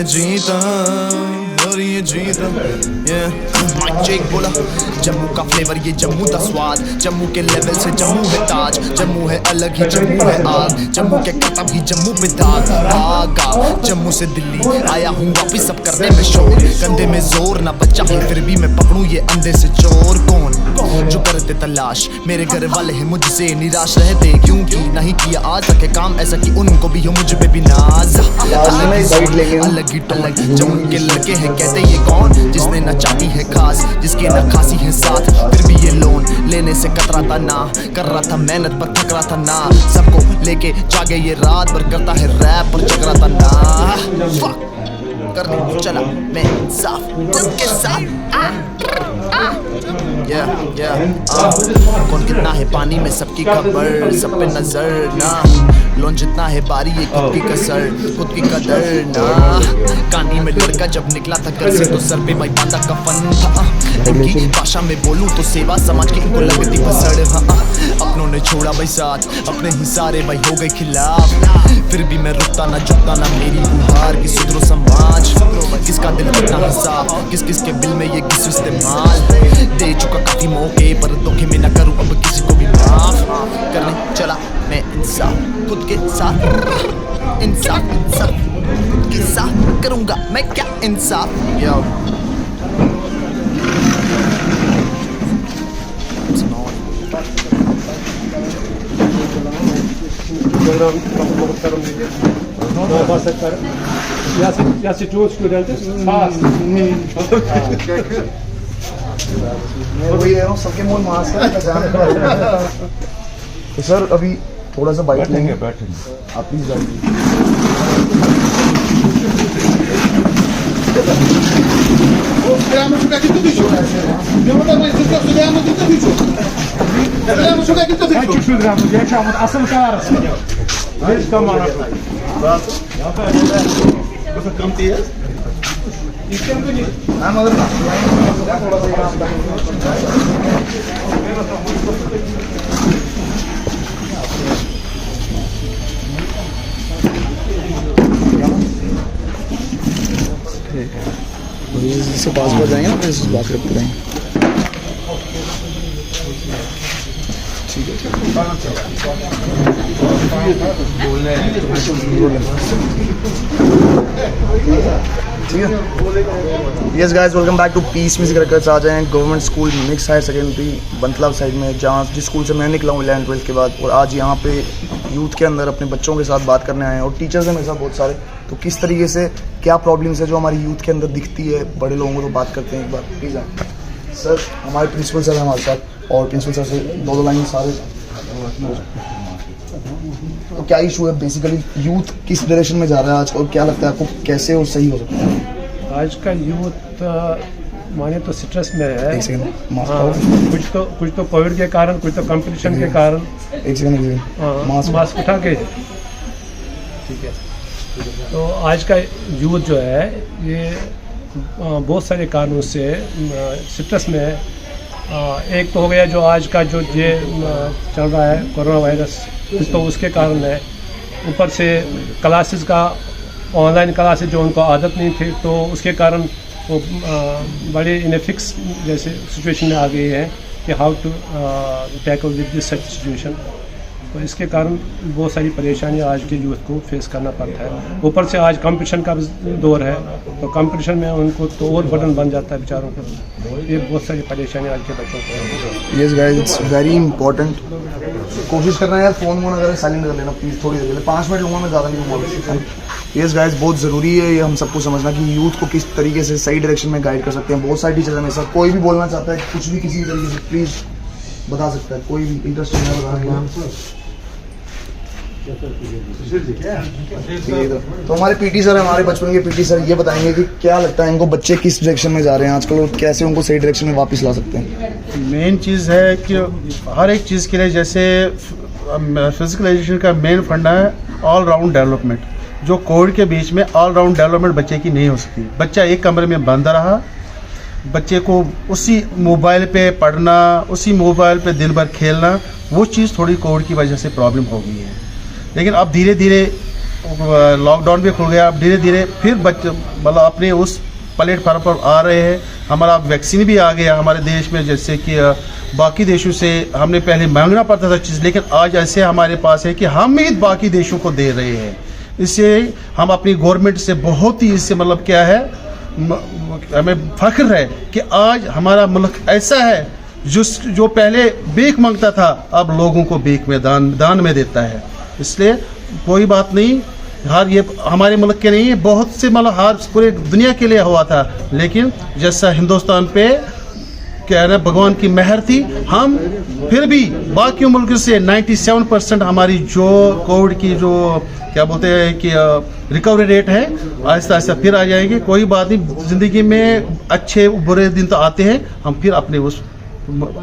जीता और ये जीता चेक बोला जम्मू का फ्लेवर ये जम्मू का स्वाद जम्मू के लेवल से जम्मू है ताज जम्मू है अलग ही जम्मू है आग जम्मू के कदम ही जम्मू पे दाग भागा जम्मू से दिल्ली आया हूँ वापिस सब करने में शोर कंधे में जोर ना बच्चा हूँ फिर भी मैं पकड़ूं ये अंधे से चोर कौन जो करते तलाश मेरे घर वाले हैं मुझसे निराश रहते क्योंकि नहीं किया आज तक काम ऐसा कि उनको भी हो मुझ पे भी नाज अलग ही टोन जम्मू के लड़के हैं कहते ये कौन जिसने न चाटी है खास जिसके न खासी है साथ फिर भी ये लोन लेने से कतरा था ना कर रहा था मेहनत पर थक रहा था ना सबको लेके जागे ये रात भर करता है रैप पर चक रहा था ना कर दे चला मैं साफ सबके साथ कौन कितना है पानी में सबकी खबर सब पे नजर ना लोन जितना है बारी ये खुद की कसर खुद की कदर ना कानी में लड़का जब निकला था घर से तो सर पे भाई बांधा कफन था इनकी भाषा में बोलूं तो सेवा समाज की इनको लगती फसड़ अपनों ने छोड़ा भाई साथ अपने ही सारे भाई हो गए खिलाफ फिर भी मैं रुकता ना झुकता ना मेरी गुहार की सुधरो समाज किसका दिल कितना हिसाब किस किस के बिल में ये किस इस्तेमाल दे चुका काफी मौके पर धोखे में ना करूं अब किसी को भी माफ करने चला मैं इंसाफ खुद के साथ इंसाफ खुद के साथ करूंगा मैं क्या इंसाफ यो Ja se two students fast. वही है सबके मूल मास्क तो सर अभी थोड़ा सा बाइट लेंगे आप प्लीज इससे पास हो जाएंगे ना फिर इस बात करते रहेंगे ठीक है yes guys welcome back to Peace Music Records आ जाएँ government school mix higher secondary Bantalab side में जहाँ जिस स्कूल से मैं निकला हूँ 11th-12th के बाद और आज यहाँ पे यूथ के अंदर अपने बच्चों के साथ बात करने आए हैं और टीचर्स हैं मेरे साथ बहुत सारे तो किस तरीके से क्या प्रॉब्लम्स है जो हमारी यूथ के अंदर दिखती है बड़े लोगों को तो बात करते हैं एक बार प्लीज़ सर हमारे प्रिंसिपल सर हैं हमारे साथ और प्रिंसिपल सर से दो लाइन सारे तो क्या इशू है बेसिकली यूथ किस डायरेक्शन में जा रहा है आज और क्या लगता है आपको कैसे और सही हो सकता है आज का यूथ माने तो स्ट्रेस में है कुछ तो कोविड के कारण कुछ तो कंपटीशन के कारण एक सेकंड मास्क उठा के ठीक है तो आज का यूथ जो है ये बहुत सारे कारणों से स्ट्रेस में है एक तो हो गया जो आज का जो ये चल रहा है कोरोना वायरस तो उसके कारण है ऊपर से क्लासेस का ऑनलाइन क्लासेस जो उनको आदत नहीं थी तो उसके कारण वो बड़े इन ए फिक्स जैसे सिचुएशन में आ गए हैं कि how to tackle with this such situation तो इसके कारण बहुत सारी परेशानियां आज के यूथ को फेस करना पड़ता है ऊपर से आज कंपटीशन का दौर है तो कंपटीशन में उनको तो और बर्डन बन जाता है बेचारों को ये बहुत सारी परेशानियां आज के बच्चों को yes guys it's very important कोशिश करना है यार फ़ोन अगर साइलेंट कर लेना प्लीज़ थोड़ी देर 5 मिनट लूँगा मैं ज़्यादा नहीं लूँगा यस गाइस बहुत ज़रूरी है ये हम सबको समझना कि यूथ को किस तरीके से सही डायरेक्शन में गाइड कर सकते हैं बहुत सारी टीचर्स हैं मेरे साथ कोई भी बोलना चाहता है कुछ भी किसी तरीके से प्लीज़ बता सकता है कोई भी इंटरेस्टेड है बताना तो हमारे पीटी सर हमारे बचपन के पीटी सर ये बताएंगे कि क्या लगता है इनको बच्चे किस डायरेक्शन में जा रहे हैं आजकल और कैसे उनको सही डायरेक्शन में वापस ला सकते हैं मेन चीज़ है कि हर एक चीज़ के लिए जैसे फिजिकल एजुकेशन का मेन फंडा है ऑल राउंड डेवलपमेंट जो कोविड के बीच में ऑल राउंड डेवलपमेंट बच्चे की नहीं हो सकती बच्चा एक कमरे में बंद रहा बच्चे को उसी मोबाइल पे पढ़ना उसी मोबाइल पे दिन भर खेलना वो चीज़ थोड़ी कोविड की वजह से प्रॉब्लम हो गई है लेकिन अब धीरे धीरे लॉकडाउन भी खुल गया, अब धीरे धीरे फिर बच्चे मतलब अपने उस प्लेटफार्म पर आ रहे हैं। हमारा वैक्सीन भी आ गया हमारे देश में, जैसे कि बाकी देशों से हमने पहले मांगना पड़ता था चीज़, लेकिन आज ऐसे हमारे पास है कि हम ही बाकी देशों को दे रहे हैं। इससे हम अपनी गवर्नमेंट से बहुत ही इससे मतलब क्या है, हमें फख्र है कि आज हमारा मुल्क ऐसा है जो पहले भीख मांगता था अब लोगों को भीख में दान में देता है। इसलिए कोई बात नहीं, हार ये हमारे मुल्क के नहीं है, बहुत से मतलब हार पूरे दुनिया के लिए हुआ था, लेकिन जैसा हिंदुस्तान पे क्या है ना भगवान की मेहर थी, हम फिर भी बाकी मुल्कों से 97% हमारी जो कोविड की जो क्या बोलते हैं कि रिकवरी रेट है, आहिस्ता आहिस्ता फिर आ जाएगी। कोई बात नहीं, ज़िंदगी में अच्छे बुरे दिन तो आते हैं, हम फिर अपने उस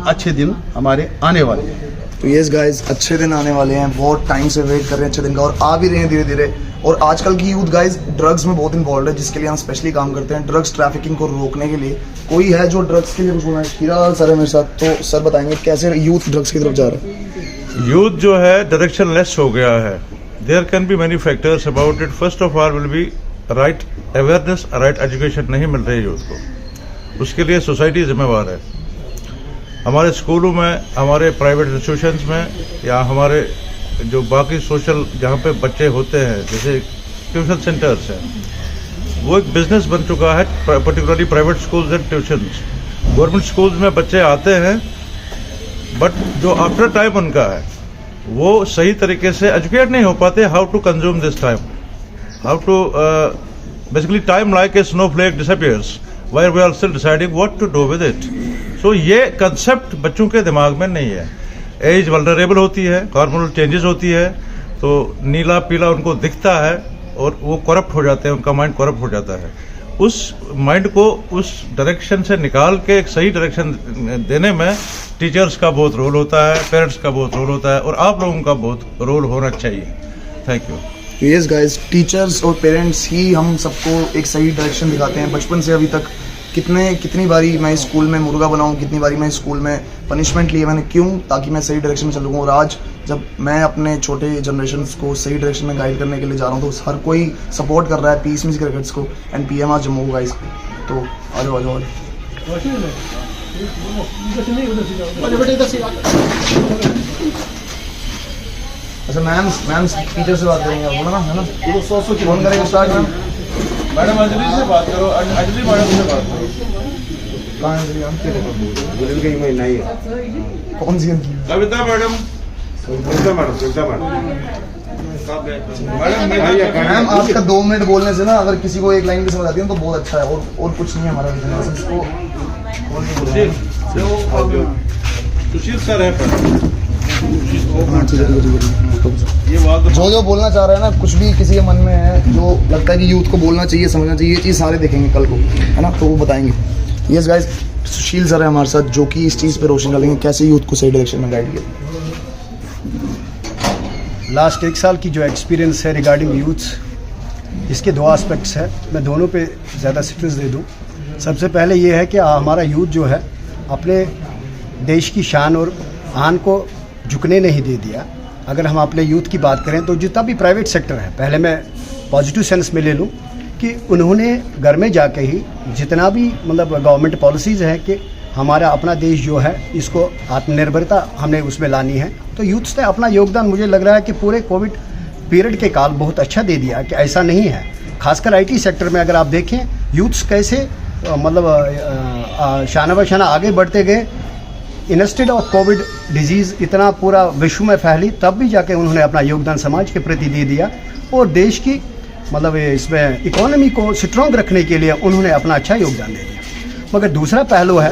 अच्छे दिन हमारे आने वाले हैं। तो यस गाइस, अच्छे दिन आने वाले हैं, बहुत टाइम से वेट कर रहे हैं अच्छे दिन का, और आ भी रहे हैं धीरे धीरे। और आजकल की यूथ गाइस ड्रग्स में बहुत इन्वॉल्व है, जिसके लिए हम स्पेशली काम करते हैं, ड्रग्स ट्रैफिकिंग को रोकने के लिए। कोई है जो ड्रग्स के लिए कुछ बोलना है? हीरा सर है मेरे साथ, तो सर बताएंगे कैसे यूथ ड्रग्स की तरफ जा रहा है। यूथ जो है डायरेक्शन लेस हो गया है। There can be many factors about it. First of all will be right awareness, right education नहीं मिल रही यूथ को, उसके लिए सोसाइटी जिम्मेवार है। हमारे स्कूलों में, हमारे प्राइवेट इंस्टीट्यूशंस में, या हमारे जो बाकी सोशल जहाँ पे बच्चे होते हैं, जैसे ट्यूशन सेंटर्स हैं, वो एक बिजनेस बन चुका है, particularly private schools and tuitions. Government schools में बच्चे आते हैं, बट जो आफ्टर टाइम उनका है वो सही तरीके से एजुकेट नहीं हो पाते how to consume this time, how to basically time like a snowflake disappears where we are still deciding what to do with it. So ये कंसेप्ट बच्चों के दिमाग में नहीं है। एज वल्नरेबल होती है, हार्मोनल चेंजेस होती है, तो नीला पीला उनको दिखता है और वो करप्ट हो जाते हैं, उनका माइंड करप्ट हो जाता है। उस माइंड को उस डायरेक्शन से निकाल के एक सही डायरेक्शन देने में टीचर्स का बहुत रोल होता है, पेरेंट्स का बहुत रोल होता है, और आप लोगों का बहुत रोल होना चाहिए। Thank you. Yes guys, teachers और पेरेंट्स ही हम सबको एक सही डायरेक्शन दिखाते हैं। बचपन से अभी तक कितनी बारी मैं स्कूल में मुर्गा बनाऊँ, कितनी बारी मैं स्कूल में पनिशमेंट लिए मैंने, क्यों? ताकि मैं सही डायरेक्शन में चलूँ। और आज जब मैं अपने छोटे जनरेशन को सही डायरेक्शन में गाइड करने के लिए जा रहा हूँ, तो हर कोई सपोर्ट कर रहा है पीस म्यूजिक रिकॉर्ड्स को एंड PMR जम्मू गाइस। तो आ जाओ। अच्छा मैम टीचर से बात करेंगे, बोला ना, है ना? फोन करेंगे स्टार्ट मैम। मैडम अंजलि से बात करो, अंजलि मैडम से बात करो। कहाँ है मैम? कौन सी? कविता मैडम। मैम आपका 2 मिनट बोलने से ना अगर किसी को एक लाइन भी समझ आती है तो बहुत अच्छा है, और कुछ नहीं है हमारा बिजनेस। इसको सुशील सर है जो बोलना चाह रहा है ना, कुछ भी किसी के मन में है जो लगता है कि यूथ को बोलना चाहिए, समझना चाहिए, ये चीज़ सारे देखेंगे कल को, है ना? तो वो बताएंगे। यस गाइस, सुशील सर है हमारे साथ, जो कि इस चीज़ पे रोशनी डालेंगे कैसे यूथ को सही डायरेक्शन में गाइड किया। लास्ट 1 साल की जो एक्सपीरियंस है रिगार्डिंग यूथ्स, इसके 2 एस्पेक्ट्स है, मैं दोनों पे ज़्यादा स्ट्रेस दे दूँ। सबसे पहले ये है कि हमारा यूथ जो है अपने देश की शान और आन को झुकने नहीं दे दिया। अगर हम अपने यूथ की बात करें तो जितना भी प्राइवेट सेक्टर है, पहले मैं पॉजिटिव सेंस में ले लूँ कि उन्होंने घर में जाके ही जितना भी मतलब गवर्नमेंट पॉलिसीज़ है कि हमारा अपना देश जो है इसको आत्मनिर्भरता हमने उसमें लानी है, तो यूथ्स ने अपना योगदान मुझे लग रहा है कि पूरे कोविड पीरियड के काल बहुत अच्छा दे दिया। कि ऐसा नहीं है, खासकर IT सेक्टर में अगर आप देखें यूथ्स कैसे मतलब शाना बशाना आगे बढ़ते गए। इंस्टेड ऑफ कोविड डिजीज़ इतना पूरा विश्व में फैली, तब भी जाके उन्होंने अपना योगदान समाज के प्रति दे दिया, और देश की मतलब इसमें इकोनॉमी को स्ट्रॉन्ग रखने के लिए उन्होंने अपना अच्छा योगदान दे दिया। मगर दूसरा पहलू है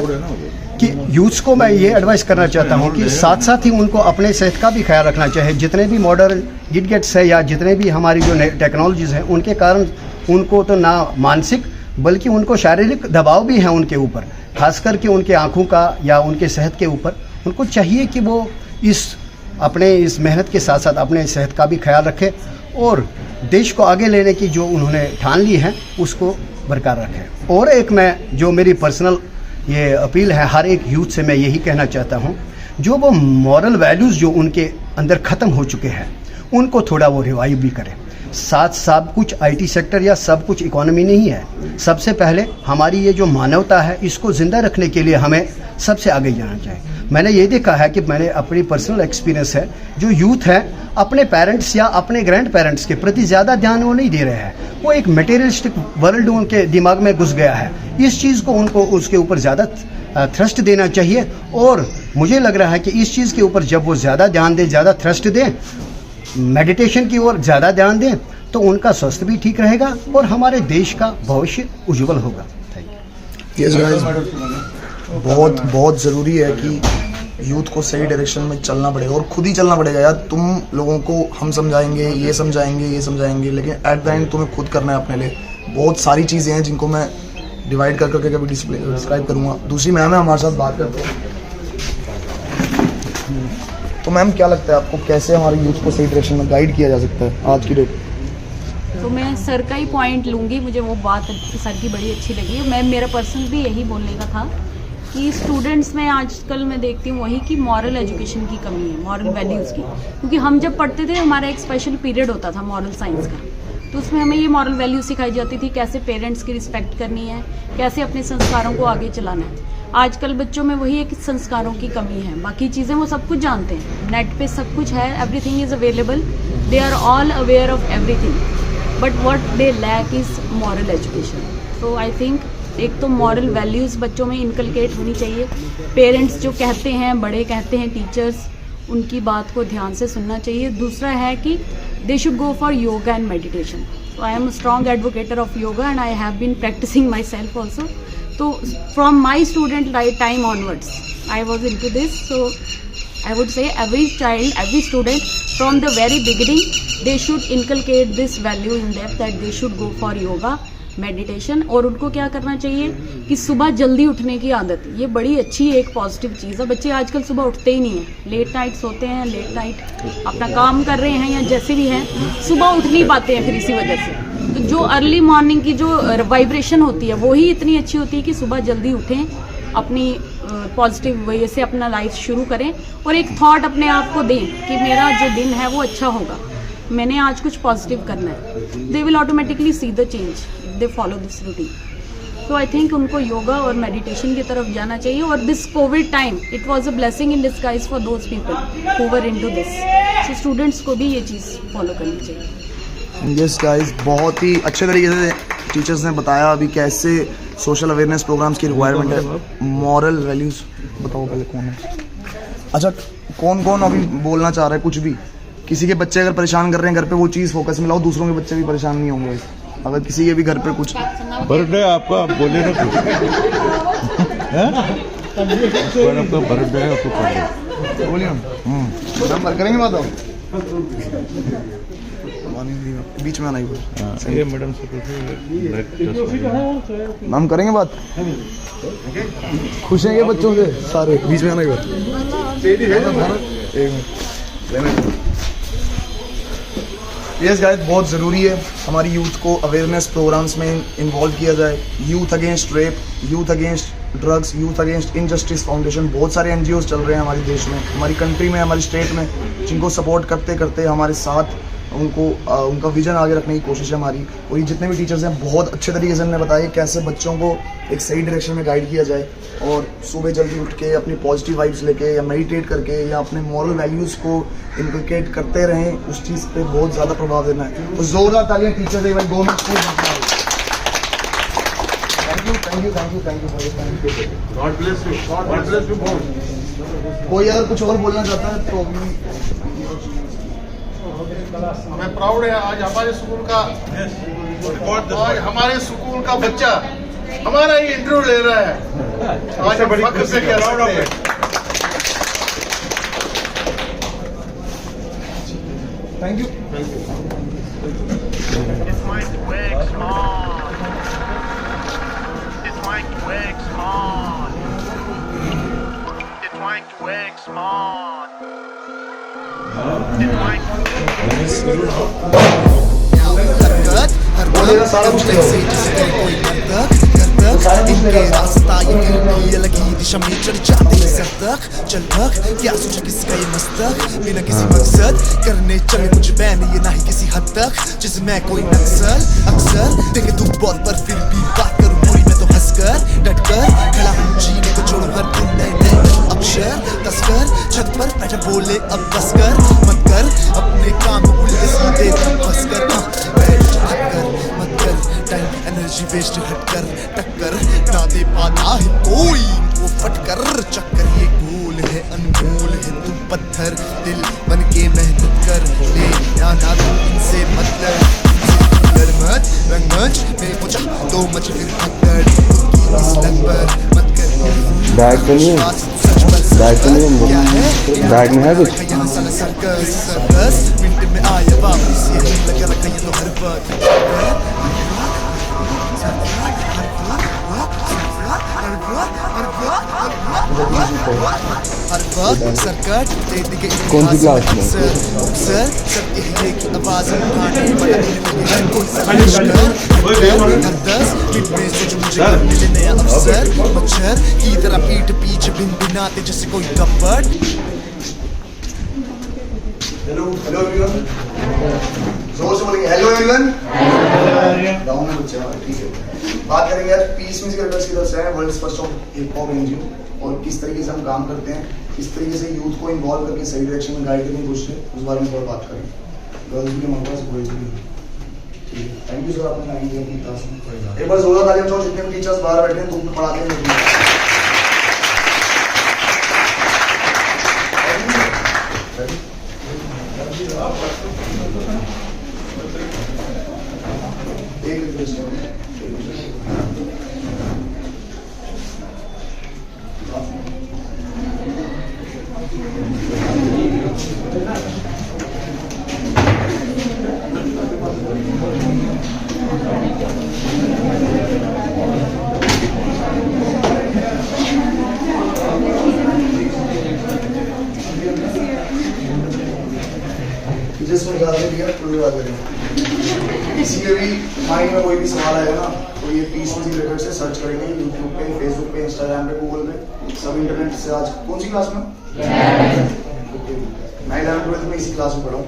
कि यूथ्स को मैं ये एडवाइस करना चाहता हूँ कि साथ साथ ही उनको अपने सेहत का भी ख्याल रखना चाहिए। जितने भी मॉडर्न गिटगेट्स है या जितने भी हमारी जो टेक्नोलॉजीज़ हैं, उनके कारण उनको तो ना मानसिक बल्कि उनको शारीरिक दबाव भी है उनके ऊपर, खास करके उनके आँखों का या उनके सेहत के ऊपर। उनको चाहिए कि वो इस मेहनत के साथ साथ अपने सेहत का भी ख्याल रखें और देश को आगे लेने की जो उन्होंने ठान ली है उसको बरकरार रखें। और एक मैं जो मेरी पर्सनल ये अपील है हर एक यूथ से, मैं यही कहना चाहता हूँ, जो वो मॉरल वैल्यूज़ जो उनके अंदर ख़त्म हो चुके हैं उनको थोड़ा वो रिवाइव भी करें। साथ सब कुछ आईटी सेक्टर या सब कुछ इकोनॉमी नहीं है। सबसे पहले हमारी ये जो मानवता है इसको ज़िंदा रखने के लिए हमें सबसे आगे जाना चाहिए। मैंने ये देखा है कि मैंने अपनी पर्सनल एक्सपीरियंस है, जो यूथ है अपने पेरेंट्स या अपने ग्रैंड पेरेंट्स के प्रति ज़्यादा ध्यान वो नहीं दे रहे हैं। वो एक मटेरियलिस्टिक वर्ल्ड उनके दिमाग में घुस गया है। इस चीज़ को उनको उसके ऊपर ज़्यादा थ्रस्ट देना चाहिए और मुझे लग रहा है कि इस चीज़ के ऊपर जब वो ज़्यादा ध्यान दें, ज़्यादा थ्रस्ट दें, मेडिटेशन की ओर ज़्यादा ध्यान दें तो उनका स्वास्थ्य भी ठीक रहेगा और हमारे देश का भविष्य उज्जवल होगा। Thank you. यस गाइस, बहुत बहुत ज़रूरी है कि यूथ को सही डायरेक्शन में चलना पड़ेगा और खुद ही चलना पड़ेगा यार। तुम लोगों को हम समझाएंगे, ये समझाएंगे, लेकिन एट द एंड तुम्हें खुद करना है अपने लिए। बहुत सारी चीज़ें हैं जिनको मैं डिवाइड कर करके कभी डिस्क्राइब करूँगा। दूसरी मैम है हमारे साथ, बात करते हैं। तो मैम क्या लगता है आपको, कैसे हमारे यूथ को सही डायरेक्शन में गाइड किया जा सकता है आज की डेट? तो मैं सर का ही पॉइंट लूँगी, मुझे वो बात सर की बड़ी अच्छी लगी। मैं मेरा पर्सनल भी यही बोलने का था कि स्टूडेंट्स में आजकल मैं देखती हूँ वही कि मॉरल एजुकेशन की कमी है, मॉरल वैल्यूज़ की। क्योंकि हम जब पढ़ते थे हमारा एक स्पेशल पीरियड होता था मॉरल साइंस का, तो उसमें हमें ये मॉरल वैल्यू सिखाई जाती थी, कैसे पेरेंट्स की रिस्पेक्ट करनी है, कैसे अपने संस्कारों को आगे चलाना है। आजकल बच्चों में वही एक संस्कारों की कमी है। बाकी चीज़ें वो सब कुछ जानते हैं, नेट पे सब कुछ है, everything is available, they are all aware of everything, but what they lack is moral education. तो आई थिंक एक तो मॉरल वैल्यूज़ बच्चों में इनकलकेट होनी चाहिए। पेरेंट्स जो कहते हैं, बड़े कहते हैं, टीचर्स, उनकी बात को ध्यान से सुनना चाहिए। दूसरा है कि they should go for yoga and meditation. So I am a strong advocate of yoga and I have been practicing myself also. So from my student time onwards, I was into this. So I would say every child, every student from the very beginning, they should inculcate this value in them that they should go for yoga, meditation. और उनको क्या करना चाहिए कि सुबह जल्दी उठने की आदत, ये बड़ी अच्छी एक पॉजिटिव चीज़ है। बच्चे आजकल सुबह उठते ही नहीं हैं, लेट नाइट सोते हैं, लेट नाइट अपना काम कर रहे हैं या जैसे भी हैं, सुबह उठ नहीं पाते हैं फिर इसी वजह से। तो जो अर्ली मॉर्निंग की जो वाइब्रेशन होती है वही इतनी अच्छी होती है कि सुबह जल्दी उठें, अपनी पॉजिटिव वे से अपना लाइफ शुरू करें और एक थॉट अपने आप को दें कि मेरा जो दिन है वो अच्छा होगा, मैंने आज कुछ पॉजिटिव करना है। They will automatically see the change, they follow this routine. तो आई थिंक उनको योगा और मेडिटेशन की तरफ जाना चाहिए। और this Covid time, it was a blessing in disguise for those people who were into this. So students को भी ये चीज़ फॉलो करनी चाहिए। यस गाइस, बहुत ही अच्छे तरीके से टीचर्स ने बताया अभी कैसे सोशल अवेयरनेस प्रोग्राम्स की रिक्वायरमेंट है। मॉरल वैल्यूज़ बताओ पहले कौन है? अच्छा, कौन कौन अभी बोलना चाह रहा है कुछ भी? किसी के बच्चे अगर परेशान कर रहे हैं घर पे, वो चीज़ फोकस में लाओ, दूसरों के बच्चे भी परेशान नहीं होंगे। अगर किसी के भी घर पे कुछ बर्थडे आपका, आप बोले ना कुछ आपका बर्थडे है, आपको पढ़ो बोलिए मैम, करेंगे बात आप? बीच में आना ही बोल। ये मैडम से मैम करेंगे बात? खुश हैं ये बच्चों से सारे? बीच में आना ही बात। यस गाइस, बहुत ज़रूरी है हमारी यूथ को अवेयरनेस प्रोग्राम्स में इन्वॉल्व किया जाए। Youth against rape, youth against drugs, youth against injustice foundation, बहुत सारे एनजीओज चल रहे हैं हमारे देश में, हमारी कंट्री में, हमारी स्टेट में, जिनको सपोर्ट करते करते हमारे साथ उनको उनका विजन आगे रखने की कोशिश है हमारी। और ये जितने भी टीचर्स हैं बहुत अच्छे तरीके से हमने बताया कैसे बच्चों को एक सही डायरेक्शन में गाइड किया जाए और सुबह जल्दी उठ के अपनी पॉजिटिव वाइब्स लेके या मेडिटेट करके या अपने मॉरल वैल्यूज़ को इनकलकेट करते रहें, उस चीज़ पे बहुत ज़्यादा प्रभाव देना है। तो जोरदार तालियां टीचर्स एक बार government school. Thank you. God bless you. कोई अगर कुछ और बोलना चाहता है तो अभी हमें प्राउड है आज हमारे स्कूल का, आज हमारे स्कूल का बच्चा हमारा ही इंटरव्यू ले रहा है। आज हम फख्र से कह सकते हैं। Thank you. हरकत सारा कुछ से जिसके कोई हरकत तक इनके रास्ता ये फिर अलग ही दिशा में चल जाते हैं सर तक। चल भग क्या सोचा किसका ये मस्तक, बिना किसी मकसद करने चले मुझे बैन ये ना ही किसी हद तक जिसे मैं कोई नक्सल। अक्सर देखे तू बहुत पर फिर भी बात करूं पूरी मैं तो हंसकर डटकर खड़ा हूं जीने को छोड़ू हर दिन नए नए अक्षर तस्कर छत पर बैठा बोले अब बस कर मत कर अपने काम को उल्टे सीधे बस कर बैठ हटकर मत कर टाइम एनर्जी वेस्ट हटकर टक्कर ना दे पाता है कोई वो फटकर चक्कर ये भूल है अनमोल है तू पत्थर दिल बन के मेहनत कर ले ना तू इनसे मतलब मत रंगमंच में पूछा तो मच फिर पकड़ इस लग पर मत कर बैग तो नहीं है, बैग तो नहीं है, क्या है बैग में है कुछ? यहाँ साला सर्कस सर्कस मिनट में आया वापस ये लगा रखा ये तो हर वक्त सरकट दे दिखे कौन सी क्लास में? सर सबके हीरे की आवाज उठाने वाला है कोई सा दस मिनट में सोचो मुझे मिले नया अवसर मच्छर की तरह पीठ पीछे भिन भिनाते जैसे कोई कपड़। हेलो हेलो एवरीवन, जोर से बोलेंगे हेलो एवरीवन। डाउन में बच्चे ठीक है। बात करेंगे आज पीस म्यूजिक रिकॉर्ड्स की तरफ से है world's first of hip hop NGO और किस तरीके से हम काम करते हैं, किस तरीके से यूथ को इन्वॉल्व करके सही डायरेक्शन में गाइड करने की कोशिश है, उस बारे में थोड़ा बात करें। गर्ल्स भी हमारे पास बॉयज भी ठीक है। थैंक यू सर आपने टाइम दिया अपनी क्लास में। एक बार जोरदार तालियां बजाओ जितने भी टीचर्स बाहर बैठे हैं धूप में पढ़ाते हैं। किसी के भी माइंड में कोई भी सवाल आएगा ना तो ये पीस म्यूजिक रिकॉर्ड से सर्च करेंगे यूट्यूब पे, फेसबुक पे, इंस्टाग्राम पे, गूगल पे, सब इंटरनेट से। आज कौन सी क्लास में? मैं 11th में इसी क्लास में पढ़ा हूँ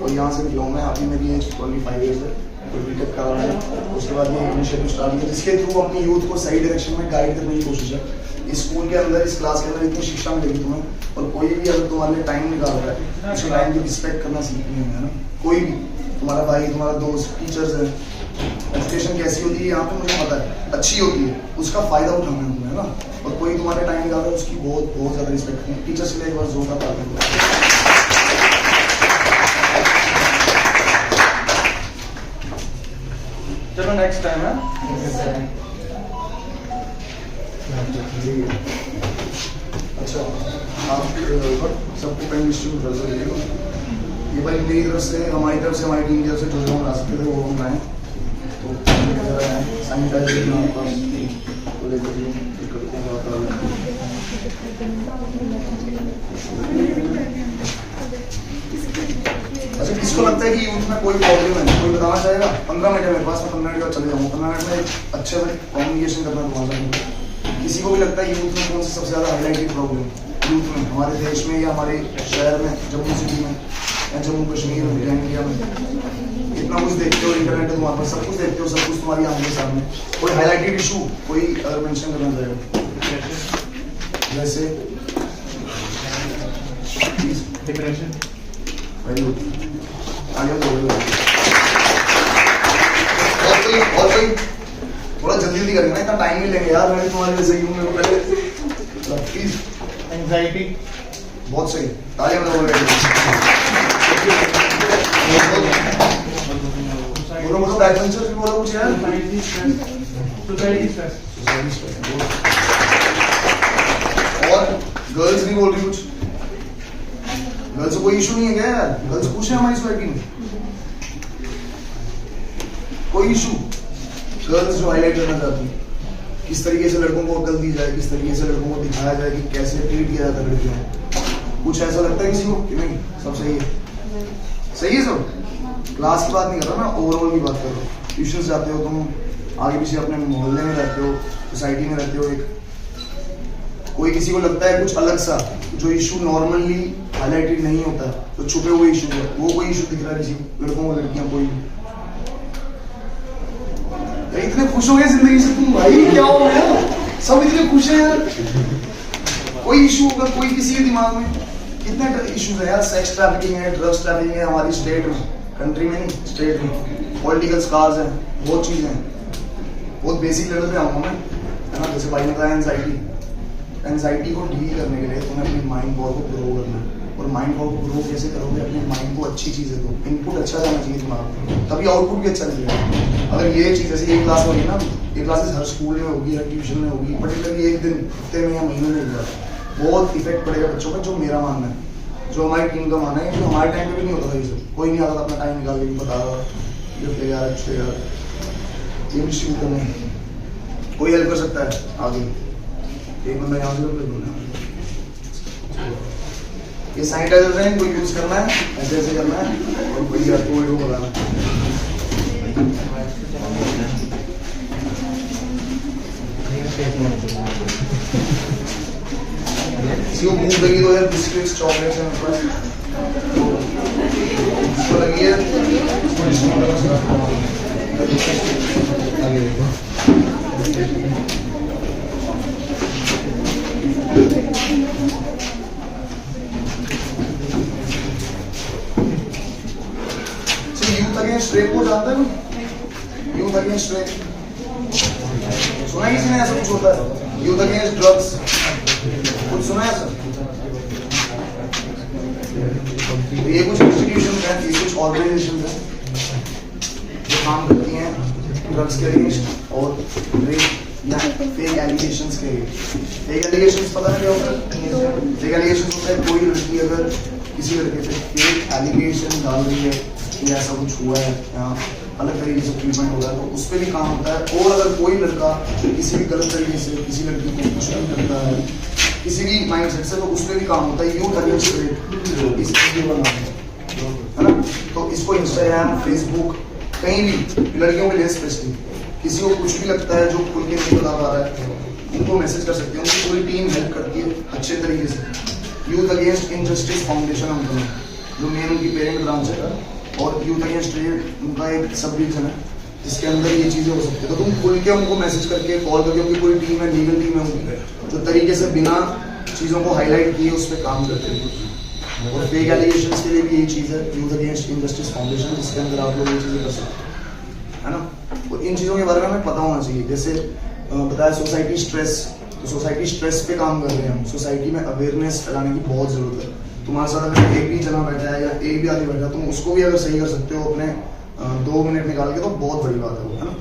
और यहाँ से निकला हूँ मैं। अभी मेरी एज 25 ईयर्स है, कोई बीटेक कर रहा है। उसके बाद ये इनिशिएटिव स्टार्ट किया जिसके थ्रू अपनी यूथ को सही डायरेक्शन में गाइड करने की कोशिश है। इस स्कूल के अंदर, इस क्लास के अंदर इतनी शिक्षा मिलेगी तुम्हें और कोई भी अगर तुम्हारे लिए टाइम निकाल रहा है उसको टाइम की रिस्पेक्ट करना सीखनी है ना। कोई भी तुम्हारा भाई, तुम्हारा दोस्त, टीचर्स है, एजुकेशन कैसी होती है यहाँ पे मुझे पता है, अच्छी होती है, उसका फायदा उठाना है तुम्हें ना। और कोई तुम्हारे टाइम निकाल रहा है उसकी बहुत बहुत ज़्यादा रिस्पेक्ट करनी है। टीचर्स के लिए एक बार जोर का तालियां। चलो नेक्स्ट टाइम है। अच्छा आप सबको पेन डिस्ट्रीब्यूट कर दो। ये भाई मेरी तरफ से, हमारी तरफ से, हमारी टीम की तरफ से जो जो हम ला सकते थे वो हम लाएँ। तो सैनिटाइजर हमारे पास तो लेकर अच्छा किसको लगता है कि यूथ में कोई प्रॉब्लम है, कोई बताना चाहेगा? 15 मिनट है मेरे पास, मैं 15 मिनट बाद चले जाऊँगा। 15 मिनट में अच्छे से कम्युनिकेशन करना तुम्हारा। किसी को भी लगता है यूथ में कौन सी सबसे ज़्यादा हाईलाइटेड प्रॉब्लम यूथ में, हमारे देश में या हमारे शहर में, जम्मू सिटी में या जम्मू कश्मीर में या इंडिया में? इतना कुछ देखते हो, इंटरनेट है तुम्हारे पास, सब कुछ देखते हो, सब कुछ तुम्हारी आंखों के सामने। कोई हाईलाइटेड इशू कोई अगर मेंशन करना चाहेगा? जैसे डिप्रेशन। वेरी गुड, आगे बढ़ो। और कोई थोड़ा जल्दी जल्दी करेंगे ना, इतना टाइम नहीं लेंगे यार। मैं तुम्हारे जैसे ही हूँ, मेरे को पहले प्लीज। एंजाइटी, बहुत सही, तालियां बजाओ। बोलो बैक बेंचर्स भी बोलो कुछ यार। और गर्ल्स नहीं बोल रही कुछ? गर्ल्स को कोई इशू नहीं है क्या यार? गर्ल्स पूछे हमारी सोसाइटी में कोई इशू? गर्ल्स जो हाईलाइट करना चाहती है किस तरीके से लड़कों को अकल दी जाए, किस तरीके से लड़कों को दिखाया जाए कि कैसे ट्रीट किया जाता है लड़कियों को। कुछ ऐसा लगता है किसी को कि नहीं सब सही है? सही है सब। क्लास की बात नहीं कर रहा ना, ओवरऑल की बात कर रहा हूँ। ट्यूशन जाते हो तुम, आगे पीछे अपने मोहल्ले में रहते हो, सोसाइटी में रहते हो, एक कोई किसी को लगता है कुछ अलग सा जो इशू नॉर्मली हाईलाइटेड नहीं होता, तो छुपे हुए इशू है, वो कोई इशू दिख रहा है किसी लड़कों को, लड़कियां, कोई इतने खुश हो गए जिंदगी से तुम भाई, क्या हो गया? सब इतने खुश हैं यार। कोई इशू होगा कोई किसी के दिमाग में, कितने इशूज है यार, सेक्स ट्रैफिकिंग है, ड्रग्स ट्रैफिकिंग है हमारी स्टेट में, कंट्री में नहीं स्टेट में, पॉलिटिकल स्कार्स हैं, बहुत चीजें हैं। बहुत बेसिक लेवल पे आऊँगा मैं, है ना, जैसे भाई ने बताया एंजाइटी को डील करने के लिए तुम्हें अपने माइंड पावर को ग्रो करना है, और माइंड पावर को ग्रो कैसे करोगे? अपने माइंड को अच्छी चीजें दो, इनपुट अच्छा जाना चाहिए दिमाग में, तभी आउटपुट भी अच्छा मिलेगा। अगर ये चीज जैसे एक क्लास होगी ना, ये क्लासेस हर स्कूल में होगी, हर ट्यूशन में होगी, पर्टिकुलरली एक दिन हफ्ते में या महीने में होगा, बहुत इफेक्ट पड़ेगा बच्चों पर, जो मेरा मानना है, जो हमारी टीम का मानना है, जो हमारे टाइम पे भी नहीं होता था ये सब, कोई नहीं आता था अपना टाइम निकाल के बता रहा ये यार अच्छे यार ये भी शुरू करने, कोई हेल्प कर सकता है आगे, एक बंदा यहाँ से कर, ये सैनिटाइजर है, इनको यूज करना है, ऐसे ऐसे करना है, और कोई यार कोविड को लगाना है। किसी को भूख लगी तो यार बिस्किट्स चॉकलेट्स हैं मेरे पास, तो लगी है यूथ अगेंस्ट रेप को जानता है कोई? यूथ अगेंस्ट रेप सुना ही किसी ने? ऐसा कुछ होता है यूथ अगेंस्ट ड्रग्स, कुछ सुना है सर? ये कुछ इंस्टीट्यूशन हैं, ये कुछ ऑर्गेनाइजेशन हैं जो काम करती हैं ड्रग्स के अगेंस्ट और रेप या फेक एलिगेशंस के अगेंस्ट। फेक एलिगेशंस पता है क्या होता है? फेक एलिगेशंस होता है कोई लड़की अगर किसी लड़के पे फेक एलिगेशन डाल रही है कि ऐसा कुछ हुआ है या अलग तरीके से ट्रीटमेंट हो रहा है, तो उस पर भी काम होता है। और अगर कोई लड़का किसी भी गलत तरीके से किसी लड़की को कुछ भी करता है किसी भी माइंडसेट से, तो उस पर भी काम होता है। यूथ अगेंस्ट रेप इसलिए बना है ना। तो इसको इंस्टाग्राम, फेसबुक, कहीं भी लड़कियों के लिए स्पेशली किसी को कुछ भी लगता है जो खुल के नहीं बता पा रहा है, उनको मैसेज कर सकते हैं, उनकी पूरी टीम हेल्प करती है अच्छे तरीके से। यूथ अगेंस्ट इनजस्टिस फाउंडेशन उनका जो मेन उनकी पेरेंट ब्रांच है, और यूथ अगेंस्ट रेप उनका एक सब डिवीजन है जिसके अंदर ये चीज़ें हो सकती है। तो तुम खुल के उनको मैसेज करके, कॉल करके, उनकी पूरी टीम है, लीगल टीम है उनकी, जो तरीके से बिना चीज़ों को हाईलाइट किए उस पर काम करते हैं। और फेक एलिगेशंस के लिए भी यही चीज़ है, यूथ अगेंस्ट इनजस्टिस फाउंडेशन, जिसके अंदर आप लोग ये चीज़ें कर सकते हैं, है ना। तो इन चीज़ों के बारे में हमें पता होना चाहिए। जैसे बताया सोसाइटी स्ट्रेस, तो सोसाइटी स्ट्रेस पे काम कर रहे हैं हम, सोसाइटी में अवेयरनेस फैलाने की बहुत ज़रूरत है। तुम्हारे साथ अगर एक भी जना बैठा है या एक भी आदमी बैठा है, तुम उसको भी अगर सही कर सकते हो अपने 2 मिनट निकाल के, तो बहुत बड़ी बात है वो, है ना।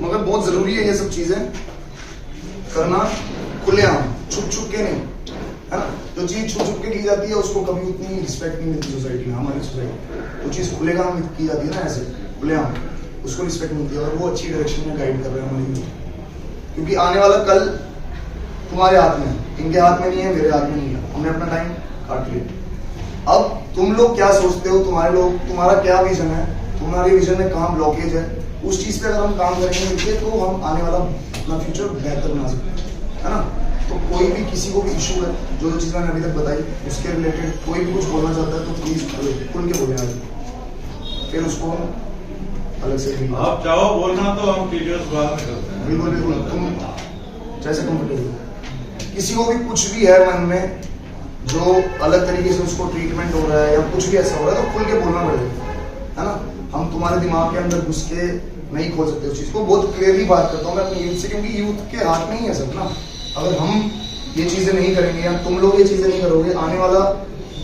मगर बहुत ज़रूरी है ये सब चीज़ें करना खुलेआम, छुप छुप के नहीं, है ना। जो चीज़ छुप छुप के की जाती है उसको कभी उतनी रिस्पेक्ट नहीं मिलती सोसाइटी में, हमारी सोसाइटी। जो चीज़ खुलेआम की जाती है ना, ऐसे खुलेआम, उसको रिस्पेक्ट मिलती है, और वो अच्छी डायरेक्शन में गाइड कर रहे हैं हमारी। क्योंकि आने वाला कल तुम्हारे हाथ में, इनके हाथ में नहीं है, मेरे हाथ में नहीं है। हमने अपना टाइम काट लिया। अब तुम लोग क्या सोचते हो, तुम्हारा क्या विजन है, तुम्हारे विजन में कहाँ ब्लॉकेज है, उस चीज़ पे अगर हम काम करेंगे मिलके, तो हम आने वाला अपना फ्यूचर बेहतर बना सकते हैं, है ना। तो कोई भी किसी को भी इशू है, जो चीज़ मैंने अभी तक बताई उसके रिलेटेड कोई भी कुछ बोलना चाहता है, तो प्लीज़ खुल के बोलें आज, फिर उसको अलग से आप चाहो बोलना तो हम टीचर्स बात में करते हैं। बिल्कुल बिल्कुल, तुम जैसे कंफर्टेबल। किसी को भी कुछ भी है मन में जो अलग तरीके से उसको ट्रीटमेंट हो रहा है या कुछ भी ऐसा हो रहा है, तो खुल के बोलना पड़ेगा, है ना। हम तुम्हारे दिमाग के अंदर घुस के नहीं खोल सकते उस चीज़ को। बहुत क्लियरली बात करता हूँ मैं अपनी यूथ से, क्योंकि यूथ के हाथ में ही है सब ना। अगर हम ये चीज़ें नहीं करेंगे या तुम लोग ये चीज़ें नहीं करोगे, आने वाला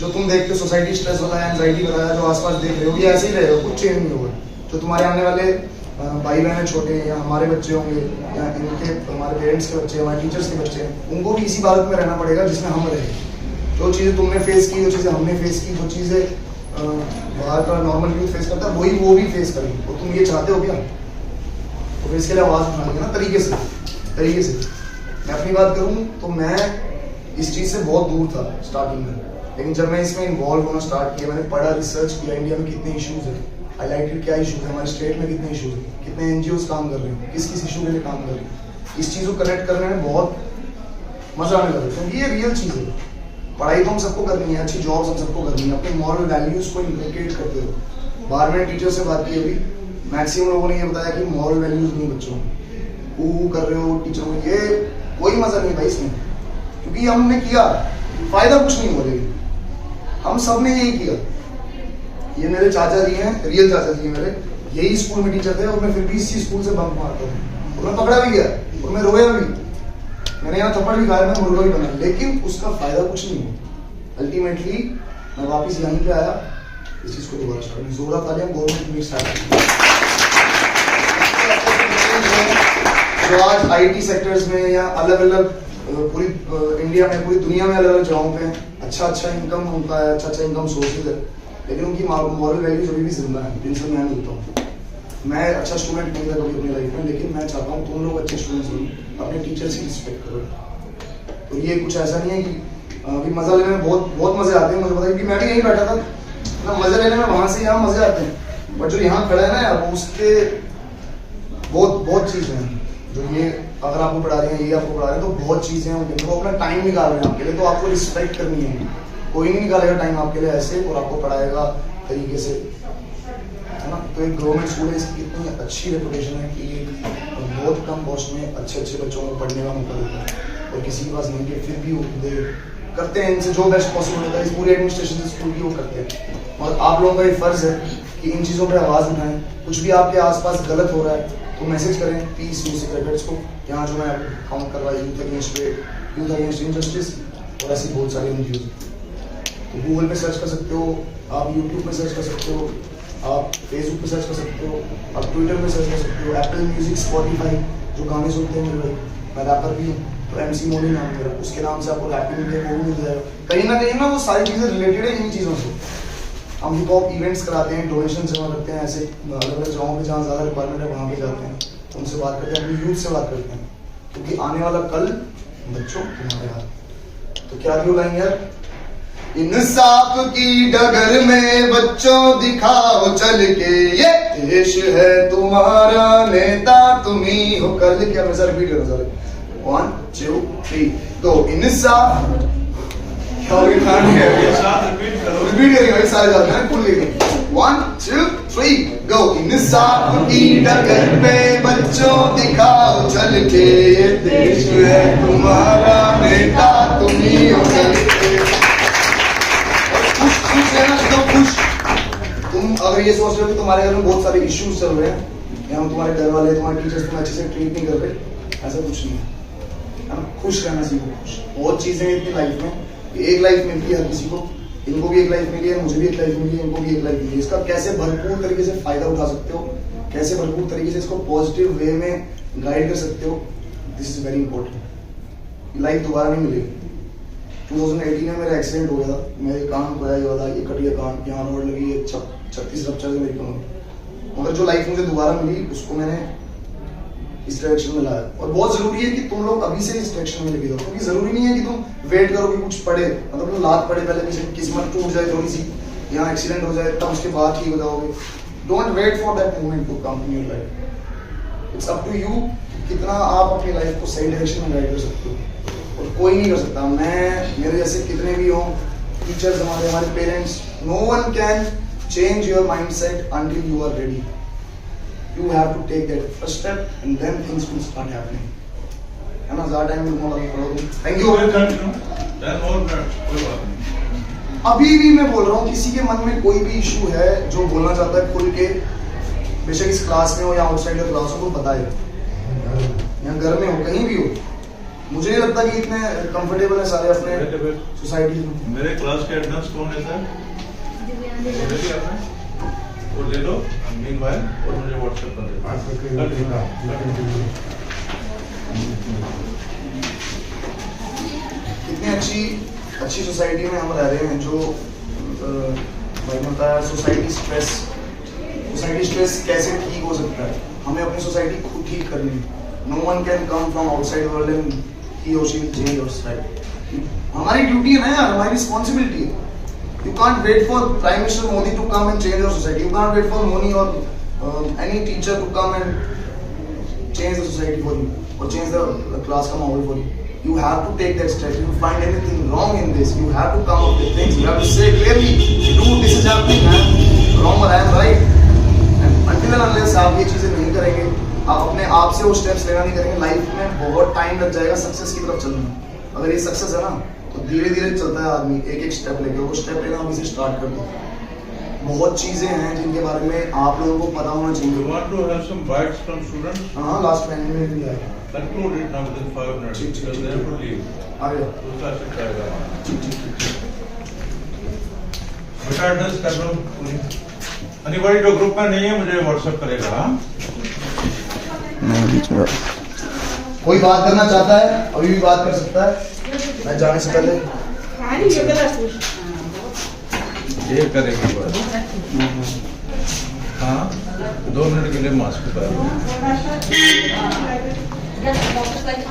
जो तुम देखते हो सोसाइटी स्ट्रेस होता है, एंजाइटी होता है, जो आसपास देख रहे हो, ये ऐसे ही रहेगा, कुछ चेंज नहीं होगा। जो तुम्हारे आने वाले भाई बहन छोटे या हमारे बच्चे होंगे या इनके हमारे पेरेंट्स के बच्चे, हमारे टीचर्स के बच्चे हैं, उनको भी इसी भारत में रहना पड़ेगा जिसमें हम रहे। जो चीज़ें तुमने फेस की, जो चीज़ें हमने फेस की, जो चीज़ें बाहर का नॉर्मल यूथ फेस करता है, वही वो भी फेस करेंगे। तो तुम ये चाहते हो क्या? तो इसके लिए आवाज़ उठाएंगे ना तरीके से। मैं अपनी बात करूँ तो मैं इस चीज़ से बहुत दूर था स्टार्टिंग में, लेकिन जब मैं इसमें इन्वॉल्व होना स्टार्ट किया, मैंने पढ़ा, रिसर्च किया, इंडिया में कितने इश्यूज हैं, हाईलाइटेड क्या इशू है, हमारे स्टेट में कितने इशू है, कितने एनजीओ काम कर रहे हैं, किस किस इशू के लिए काम कर रहे हैं। इस चीज़ को कनेक्ट करने में बहुत मजा आने लगा, क्योंकि ये रियल चीज़ है। पढ़ाई तो हम सबको करनी है, अच्छी जॉब्स हम सबको करनी है, अपने मॉरल वैल्यूज को इंप्लीकेट करते हो। बाहर मैंने टीचर से बात की, अभी मैक्सिमम लोगों ने ये बताया कि मॉरल वैल्यूज नहीं बच्चों, वो कर रहे हो टीचरों को, ये कोई मजा नहीं भाई इसमें, क्योंकि हमने किया, फायदा कुछ नहीं हो रही, हम सब ने यही किया। ये मेरे चाचा जी हैं, रियल चाचा जी मेरे, यही स्कूल में टीचर थे और मैं फिर भी इसी स्कूल से बंक मारता हूँ, और मैं पकड़ा भी गया और मैं रोया भी, मैंने यहाँ थप्पड़ भी खाया, मैं मुर्गा भी बना, लेकिन उसका फायदा कुछ नहीं हुआ। अल्टीमेटली मैं वापस यहीं पे आया, इस चीज को दोबारा स्टार्ट, जोरा तालियां गवर्नमेंट में स्टार्ट। जो आज आईटी सेक्टर्स में या अलग अलग पूरी इंडिया में, पूरी दुनिया में अलग अलग जगहों पे अच्छा इनकम उनका है, अच्छा इनकम सोर्सेज है, लेकिन उनकी मॉरल वैल्यूज अभी भी जिंदा है, जिनसे मैं मिलता हूँ। मैं अच्छा स्टूडेंट नहीं था कभी अपनी लाइफ में, लेकिन मैं चाहता हूँ तुम लोग अच्छे स्टूडेंट्स बनो, अपने टीचर्स की रिस्पेक्ट करो। तो ये कुछ ऐसा नहीं है कि अभी मजा लेने में बहुत मजे आते हैं, मुझे पता है कि मैं भी यहीं बैठा था ना, मजे लेने में वहां से यहाँ मजे आते हैं, बट जो यहाँ खड़ा है ना यार, वो उसके बहुत चीजें हैं जो ये अगर आपको पढ़ा रहे हैं, ये आपको पढ़ा रहे हैं, तो बहुत चीजें हैं उनके, वो अपना टाइम निकाल रहे हैं आपके लिए, तो आपको रिस्पेक्ट करनी है। कोई नहीं निकालेगा टाइम आपके लिए ऐसे और आपको पढ़ाएगा तरीके से, है ना। तो एक गवर्नमेंट स्कूल है, इसकी इतनी अच्छी रेपुटेशन है कि बहुत कम कॉस्ट में अच्छे बच्चों को पढ़ने का मौका देता है, और किसी के पास नहीं है फिर भी वो करते हैं, इनसे जो बेस्ट पॉसिबल होता है, इस पूरी एडमिनिस्ट्रेशन से स्कूल की वो करते हैं। और आप लोगों का ये फर्ज है कि इन चीज़ों पर आवाज़ उठाएं, कुछ भी आपके आसपास गलत हो रहा है तो मैसेज करें पीस म्यूजिक रेकॉर्ड्स को, यहाँ जो मैं काउंट कर रहा है, यूथ अगेंस्ट इनजस्टिस और ऐसी बहुत सारी एनजीओ। तो गूगल पे सर्च कर सकते हो, आप यूट्यूब पे सर्च कर सकते हो, आप फेसबुक पे सर्च कर सकते हो, आप ट्विटर पे सर्च कर सकते हो, एप्पल म्यूजिक, स्पॉटिफाई, जो गाने सुनते हैं मेरे भाई, मैं रैपर भी हूँ, तो MC मोनी नाम मेरा, उसके नाम से आपको रैपिंग मिल जाएगा, वो मिल जाएगा। कहीं ना वो सारी चीज़ें रिलेटेड है इन चीज़ों से। हम हिप हॉप इवेंट्स कराते हैं, डोनेशन जमा करते हैं, ऐसे अलग अलग जगहों पे जहाँ ज़्यादा रिक्वायरमेंट है वहाँ पे जाते हैं, उनसे बात करते हैं, अपनी यूथ से बात करते हैं, क्योंकि आने वाला कल बच्चों तुम्हारे हाथ। तो क्या क्यों लाएंगे यार, इंसाफ की डगर में बच्चों दिखाओ चल के, ये देश है तुम्हारा, नेता तुम ही हो कल। क्या मैं सर रिपीट करूँ सर, 1 2 3 गो। इंसाफ रिपीट करेंगे भाई, सारे जाते हैं, भूल गए। 1 2 3 गो। इंसाफ की डगर में बच्चों दिखाओ चल के, ये देश है तुम्हारा, नेता तुम ही हो कल के। तुम अगर ये सोच रहे हो कि तुम्हारे घर में बहुत सारे इश्यूज चल रहे हैं, या तुम्हारे घर वाले, तुम्हारे टीचर्स तुम्हें अच्छे से ट्रीट नहीं कर रहे, ऐसा कुछ नहीं है। खुश रहना सीखो। खुश बहुत चीजें इतनी लाइफ में, एक लाइफ मिलती है हर किसी को, इनको भी एक लाइफ मिली है, मुझे भी एक लाइफ मिली है, इनको भी एक लाइफ मिली है। इसका कैसे भरपूर तरीके से फायदा उठा सकते हो, कैसे भरपूर तरीके से इसको पॉजिटिव वे में गाइड कर सकते हो, this is very important. Life दोबारा नहीं मिलेगी। 2018 में मेरा एक्सीडेंट हो गया था, मेरे कान खोया ये वाला, ये कट गया कान, यहाँ रोड लगी है, 36 रप्चर है मेरी कमर। मगर जो लाइफ मुझे दोबारा मिली उसको मैंने इस डायरेक्शन में लाया। और बहुत जरूरी है कि तुम लोग अभी से इस डायरेक्शन में लेके जाओ, क्योंकि जरूरी नहीं है कि तुम वेट करो कि कुछ पड़े, मतलब तुम लात पड़े पहले, किसी किस्मत टूट जाए थोड़ी सी, यहाँ एक्सीडेंट हो जाए, तब उसके बाद ठीक हो जाओगे। Don't wait for that moment to come in your life. It's up to you कितना आप अपनी लाइफ को सही डायरेक्शन में गाइड कर सकते हो, और कोई नहीं कर सकता। मैं, मेरे जैसे कितने भी हों, टीचर्स हमारे parents, no one can change your mindset until you are ready. You have to take that first step and then things will start happening. है ना, ज़्यादा टाइम में लूँगा पढ़ो। Thank you. अभी भी मैं बोल रहा हूँ, किसी के मन में कोई भी इशू है जो बोलना चाहता है खुल के, बेशक इस क्लास में हो या आउटसाइड द क्लास हो, तो बताए, या घर में हो, कहीं भी हो। मुझे नहीं लगता कि इतने कंफर्टेबल है सारे अपने सोसाइटी में। मेरे क्लास के अटेंडेंस कौन है सर? वो ले लो मीनवाइल, और मुझे व्हाट्सएप कर दो। कितनी अच्छी सोसाइटी में हम रह रहे हैं, जो भाई होता है सोसाइटी स्ट्रेस कैसे ठीक हो सकता है, हमें अपनी सोसाइटी खुद ठीक करनी है। No one can come from outside world and he और she will change your society. हमारी ड्यूटी है ना यार, हमारी रिस्पॉन्सिबिलिटी है। You can't wait for Prime Minister Modi to come and change your society. You can't wait for Moni or any teacher to come and change the society for you or change the class ka mahol for you. You have to take that step. If you find anything wrong in this, you have to come up with things. You have to say clearly, dude, this is happening. I am wrong or I am right. And until and unless आप ये चीजें नहीं करेंगे, आप अपने आप से वो स्टेप्स लेना नहीं करेंगे, लाइफ में बहुत टाइम लग जाएगा सक्सेस की तरफ चलने में। अगर ये सक्सेस है ना, तो धीरे धीरे चलता है आदमी, एक एक स्टेप लेके। वो स्टेप लेना अभी से स्टार्ट कर दो। बहुत चीजें हैं जिनके बारे में आप लोगों को पता होना चाहिए। You want to have some bites from students? हाँ, लास्ट 5 मिनट भी आएगा। Conclude it now within 5 minutes. Because they have to leave. आ गया। दूसरा शिफ्ट आएगा। बेटा एड्रेस कर लो पूरी। Anybody जो ग्रुप में नहीं है मुझे व्हाट्सएप करेगा। हाँ? नहीं बीच में कोई बात करना चाहता है अभी भी बात कर सकता है। मैं जाने से पहले ये करेंगे बात। हाँ 2 मिनट के लिए मास्क उतार।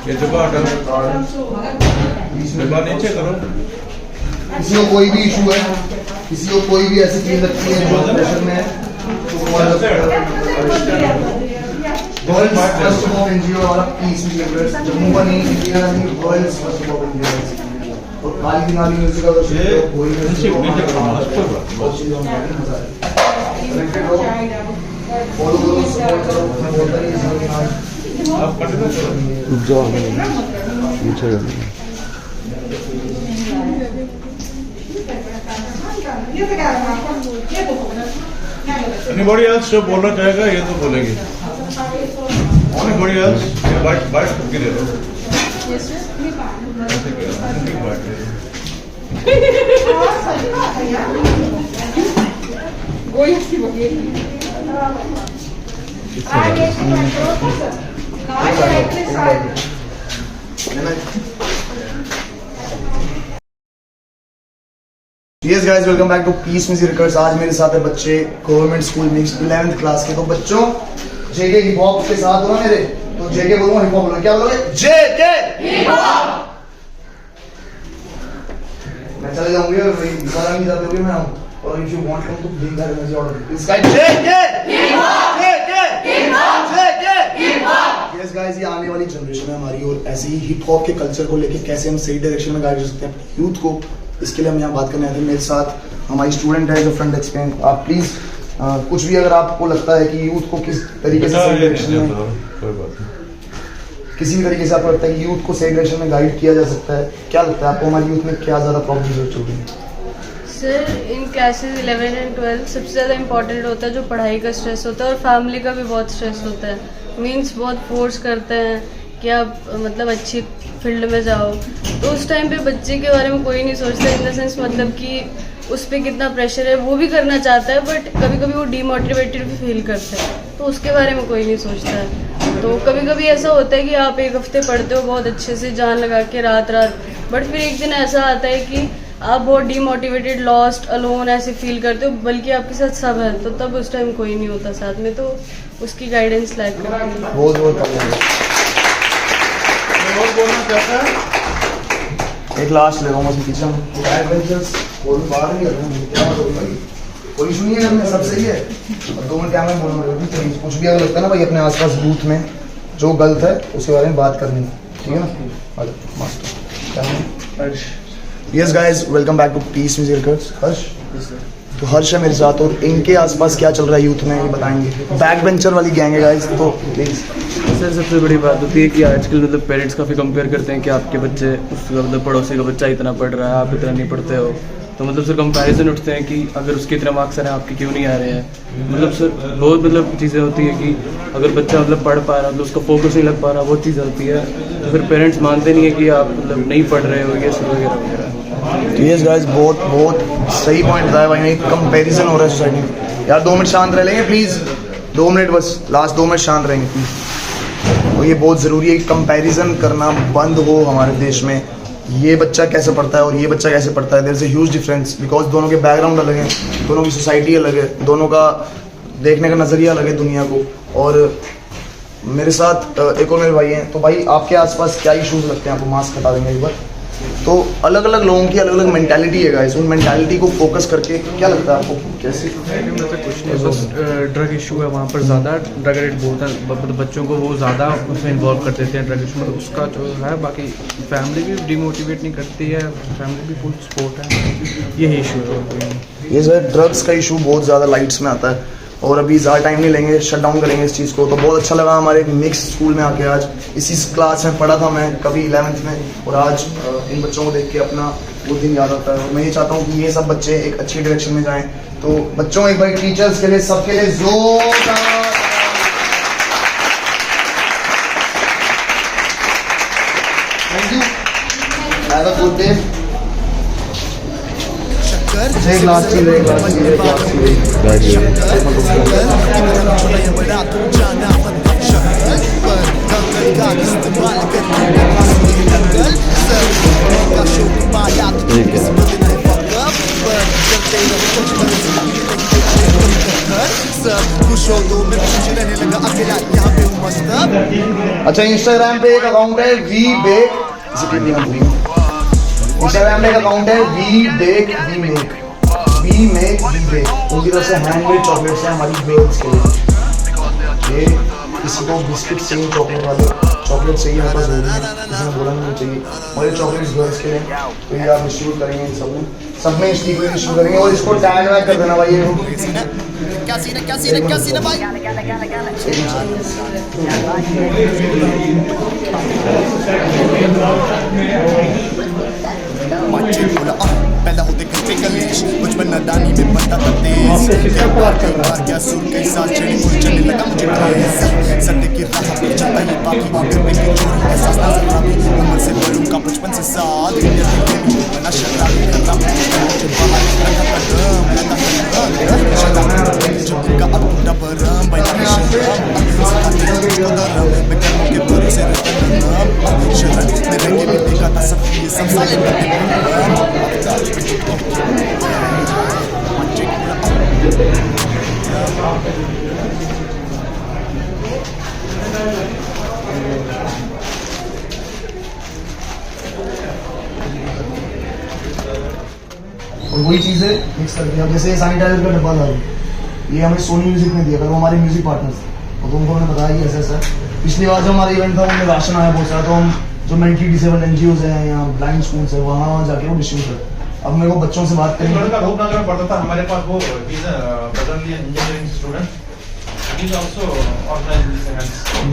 ये डिब्बा हटाओ, डिब्बा नीचे करो। किसी को कोई भी इशू है, किसी को कोई भी ऐसी चीज लगती है जो प्रेशर में है, तो वर्ल्ड फर्स्ट ऑफ एनजीओ हमारा पीस जम्मू का नहीं, इंडिया का नहीं, वर्ल्ड फर्स्ट ऑफ इंडिया। और काली दिनाली म्यूजिक का कोई फॉलो करो, सपोर्ट करो, बहुत सारी आप कंटिन्यू करो। रुक जाओ पीछे कर Anybody else जो बोलना चाहेगा ये तो बोलेगी। Anybody else? बाइट करके ले लो। Yes guys, welcome back to Peace Music Records। आज मेरे साथ है बच्चे government school mix 11th class के। तो बच्चों जेके हिप हॉप के साथ हो ना मेरे, तो जेके बोलूंगा हिप हॉप बोलो। क्या बोलोगे? जेके हिप हॉप। मैं चले जाऊंगी और वही सारा नहीं जाते हुए मैं आऊं। और if you want to bring that energy out of this guys, JK hip hop, JK hip hop, JK hip hop. Yes guys, ये आने वाली जनरेशन है हमारी, और ऐसे ही हिप हॉप के कल्चर को लेके कैसे हम सही डायरेक्शन में गाइड कर सकते हैं यूथ को, इसके लिए हम यहाँ बात करने आए थे। मेरे साथ हमारी स्टूडेंट है जो फ्रंट एक्सप्लेन। आप प्लीज कुछ भी अगर आपको लगता है कि यूथ को किस तरीके से सही डायरेक्शन में, किसी भी तरीके से आपको लगता है कि यूथ को सही डायरेक्शन में गाइड किया जा सकता है, क्या लगता है आपको हमारी यूथ में क्या ज़्यादा प्रॉब्लम चल रही है? सर इन क्लासेस 11 एंड 12 सबसे ज़्यादा इम्पोर्टेंट होता है जो पढ़ाई का स्ट्रेस होता है, और फैमिली का भी बहुत स्ट्रेस होता है। मीन्स बहुत फोर्स करते हैं कि आप मतलब अच्छी फील्ड में जाओ, तो उस टाइम पे बच्चे के बारे में कोई नहीं सोचता। इन द सेंस मतलब कि उस पर कितना प्रेशर है, वो भी करना चाहता है, बट कभी कभी वो डीमोटिवेटेड भी फील करता है, तो उसके बारे में कोई नहीं सोचता है। तो कभी कभी ऐसा होता है कि आप एक हफ्ते पढ़ते हो बहुत अच्छे से जान लगा के रात, बट फिर एक दिन ऐसा आता है कि आप बहुत डीमोटिवेटेड, लॉस्ट, अलोन ऐसे फील करते हो, बल्कि आपके साथ सब है, तो तब उस टाइम कोई नहीं होता साथ में, तो उसकी गाइडेंस लैक करती है। बहुत बोलना चाहता है एक लास्ट ले रहा हूँ पीछे और बाहर नहीं कर रहा हूँ। क्या बात होगी भाई? कोई इशू नहीं है, में सब सही है। और 2 मिनट क्या मैं बोलूँगा, कुछ भी अगर लगता है ना भाई अपने आसपास यूथ में जो गलत है उसके बारे में बात करनी है, ठीक है ना? Yes guys, welcome back to Peace Music Records. Harsh, तो हर्ष है मेरे साथ, और इनके आसपास क्या चल रहा है यूथ में ये बताएंगे। बैक बेंचर वाली गैंग है गाइस, तो प्लीज। सर सबसे बड़ी बात होती है कि आजकल मतलब पेरेंट्स काफ़ी कंपेयर करते हैं कि आपके बच्चे उसका मतलब पड़ोसी का बच्चा इतना पढ़ रहा है, आप इतना नहीं पढ़ते हो, तो मतलब सर कंपैरिजन उठते हैं कि अगर उसके इतने मार्क्स आ रहे हैं आपके क्यों नहीं आ रहे हैं। मतलब सर बहुत मतलब चीज़ें होती है कि अगर बच्चा मतलब पढ़ पा रहा, मतलब उसका फोकस नहीं लग पा रहा, बहुत चीज़ होती है, तो फिर पेरेंट्स मानते नहीं है कि आप मतलब नहीं पढ़ रहे हो, ये सब वगैरह वगैरह। यस गाइस, बहुत सही पॉइंट बताया भाई ने। कंपैरिजन हो रहा है सोसाइटी में। यार 2 मिनट शांत रह लेंगे प्लीज़, 2 मिनट बस, लास्ट 2 मिनट शांत रहेंगे प्लीज़। और ये बहुत ज़रूरी है कि कंपैरिजन करना बंद हो हमारे देश में। ये बच्चा कैसे पढ़ता है और ये बच्चा कैसे पढ़ता है, there is a huge difference, because दोनों के बैकग्राउंड अलग हैं, दोनों की सोसाइटी अलग है, दोनों का देखने का नज़रिया अलग है दुनिया को। और मेरे साथ एक और मेरे भाई हैं, तो भाई आपके आसपास क्या इशूज़ लगते हैं? आपको मास्क हटा देंगे एक बार। तो अलग अलग लोगों की अलग अलग मेंटालिटी है गाइस, उन मेंटालिटी को फोकस करके क्या लगता है आपको कैसे? कुछ नहीं, बस ड्रग इशू है वहाँ पर ज़्यादा, ड्रग एडिक्ट बहुत है, मतलब बच्चों को वो ज़्यादा उसमें इन्वॉल्व कर देते हैं ड्रग इशू में, उसका जो है। बाकी फैमिली भी डिमोटिवेट नहीं करती है, फैमिली भी फुल सपोर्ट है, यही इशू है। ये जो है ड्रग्स का इशू बहुत ज़्यादा लाइट्स में आता है और अभी ज़्यादा टाइम नहीं लेंगे, शट डाउन करेंगे इस चीज़ को। तो बहुत अच्छा लगा हमारे मिक्स स्कूल में आके, आज इसी क्लास में पढ़ा था मैं कभी 11th में, और आज इन बच्चों को देख के अपना वो दिन याद आता है। और मैं ये चाहता हूँ कि ये सब बच्चे एक अच्छी डायरेक्शन में जाएं। तो बच्चों एक बार टीचर्स के लिए सबके लिए जोरदार thank you, have a good day. एक ग्लास चाहिए, एक ग्लास चाहिए, एक ग्लास चाहिए। अच्छा, इंस्टाग्राम पे एक अकाउंट है वी बेक, इंस्टाग्राम पे एक अकाउंट है we bake we make, we make we bake. उनकी तरफ से हैंडमेड चॉकलेट्स हैं हमारी गर्ल्स के लिए। ये किसी को बिस्किट चाहिए, चॉकलेट वाले चॉकलेट चाहिए, मेरे पास नहीं है, किसी ने बोला नहीं चाहिए, और ये चॉकलेट्स गर्ल्स के लिए। तो ये आप डिस्ट्रीब्यूट करेंगे इन सब में इस टीम को डिस्ट्रीब्यूट करेंगे, और इसको टैग वैग कर देना भाई। ये क्या सीन है भाई? पैदा होते घर पे कलेश, बचपन नादानी में बनता था तेज, क्या बात कई बार क्या सुर कई साल चढ़े और चलने लगा मुझे क्रेज। सत्य की राह पे चलता ही बाकी घर पे की चोरी एहसास ना खराबी, उम्र से बड़ों का बचपन से साथ बना शराबी करना मुझे बाहर रखा कदम लगा शराबी जब का अब टूटा परम बना शराब मैं कर्मों के भरोसे रहता शरण मेरे के भी देखा था सब ये सब साले और वही चीज़ें मिक्स करके, अब जैसे सैनिटाइजर का डब्बा था, ये हमें सोनी म्यूजिक ने दिया था, वो हमारे म्यूजिक पार्टनर्स, और तो उनको हमने बताया कि ऐसा ऐसा। पिछली बार जो हमारा इवेंट था उनमें राशन आया बहुत सारा, तो हम जो मेंटली डिसेबल NGOs हैं या ब्लाइंड स्कूल्स है वहाँ जाके वो डिस्ट्रीब्यूट कर। अब मेरे को बच्चों से बात करेंगे। लड़का रूपनगर में पढ़ता था हमारे पास, वो is a presently an engineering student, he is also organising this events, he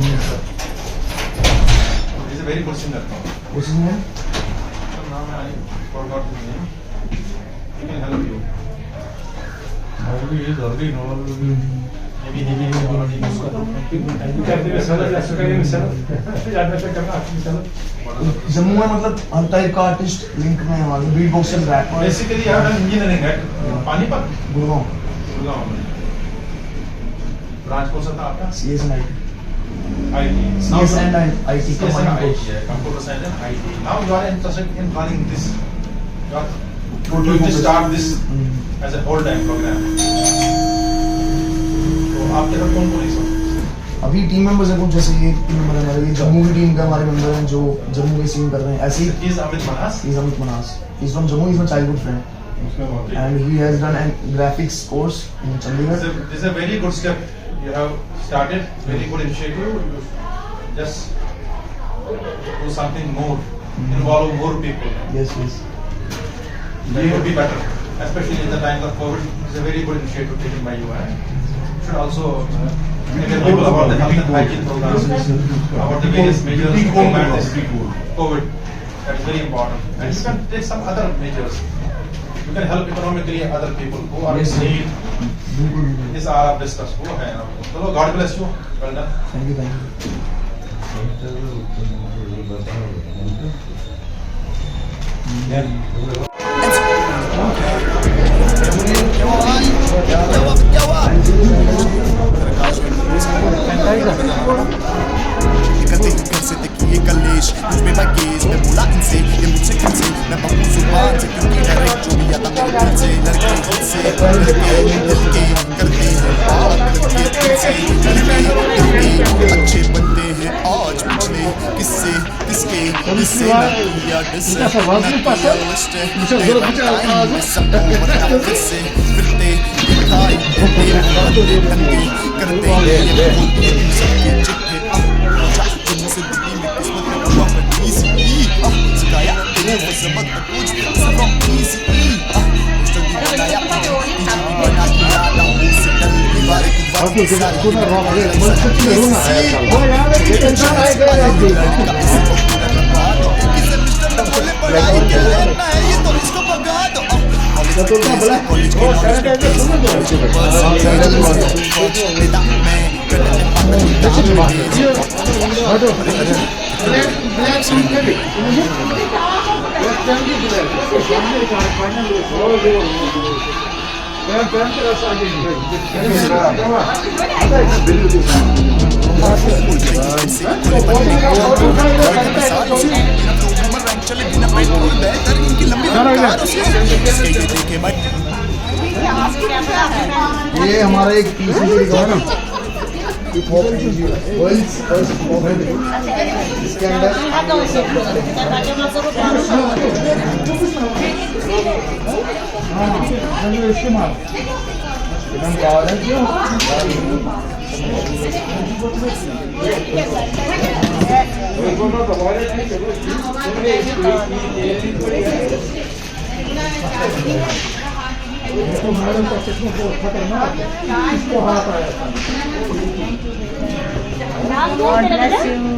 is a very good singer. What is name? नाम है I forgot his name, he can help you. How he is already know Jammu में मतलब हर type का artist link में हमारे beat boxer rapper. Basically I am engineering at Panipat Gurgaon में। Branch कौन सा था आपका? CS and IT। CS and IT computer science and IT. Now you are interested in running this. You just start this as a whole time program. तो आपके साथ कौन कौन है? अभी टीम मेंबर्स हैं कुछ, जैसे ये टीम मेंबर है हमारे, ये जम्मू की टीम का हमारे मेंबर हैं जो जम्मू के सीन कर रहे हैं। ऐसे he is Amit Manas, he's from Jammu, he's my childhood friend and he has done a graphics course in Chandigarh. This is a very good step you have started, very good initiative. You just do something more, involve more people. Yes. It would be better, especially in the times of COVID. It's a very good initiative taken by you. Should also tell people about the health and hygiene programs, about the various measures to combat this COVID. That's very important. And you can take some other measures. You can help economically other people who are in need. These are our discuss. Go ahead. So God bless you. Well done. Thank you. घर से देखिए कलेश मुझ में मैं case मैं बोला इनसे ये मुझसे किनसे मैं बकूं जुबान से क्योंकि डायरेक्ट जो भी आता मेरे दिल से लड़के खुद से लड़के दिल के करते हैं बात लड़के दिल से लड़के दिल के अच्छे बनते हैं आज पिछले किससे किसके ये हमारा एक पीसी है ना, इसके अंदर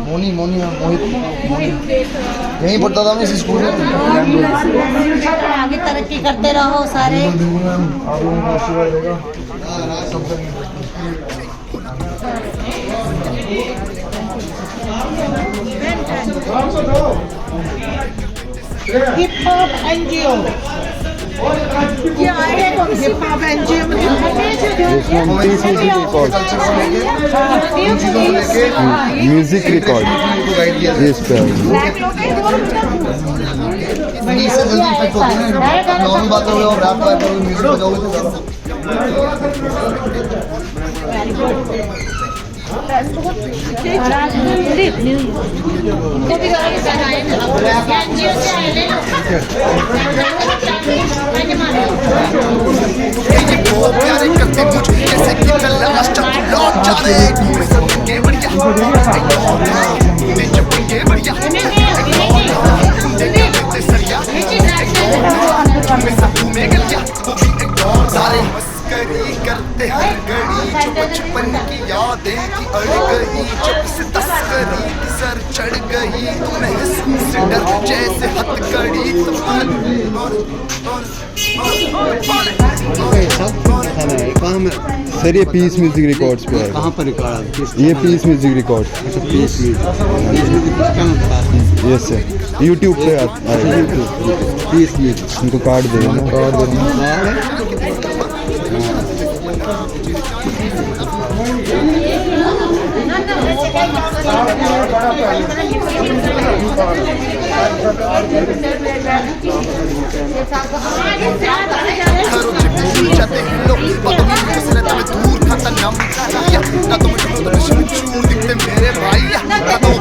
मोनी मोनी मोहित यहीं पढ़ता था मैं इस स्कूल में। आगे तरक्की करते रहो सारे। आप लोगों का आशीर्वाद रहेगा सब तक। हिप हॉप एनजीओ ये आए तो हिप हॉप एनजीओ में म्यूजिक रिकॉर्ड इस पे इससे जल्दी इफेक्ट होती है ना, नॉर्मल बात करोगे और रैप करोगे म्यूजिक बजाओगे तो करते हर घड़ी जो बचपन की यादें की अड़ गई, जब से तस्करी की सर चढ़ गई, तू महसूस डर जैसे हथकड़ी सर। ये पीस म्यूजिक रिकॉर्ड्स पे है। कहाँ पर रिकॉर्ड? ये पीस म्यूजिक रिकॉर्ड। अच्छा पीस यस सर, यूट्यूब पे आएगा। पीस म्यूजिक उनको कार्ड दे देना, कार्ड दे देना। जाते हैं लोग दूर खाता नाम ना तो मुझे दिखते मेरे भाई,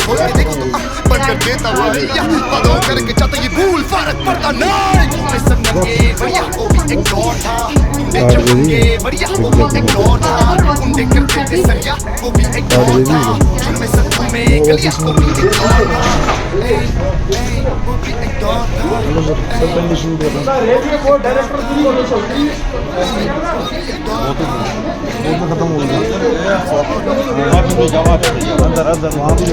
खोल के देखो तो बनकर देता भैया, पदों करके चाहते ये भूल फर्क पड़ता नहीं। सब नंगे बढ़िया वो भी एक दौर था, चमके बढ़िया वो भी एक दौर था, उन्हें करते थे सरिया वो भी एक दौर था, उनमें सब में गलिया वो भी एक दौर था, वो भी एक दौर था। रेडियो को डायरेक्टर वो खत्म हो गया अंदर अंदर वहाँ भी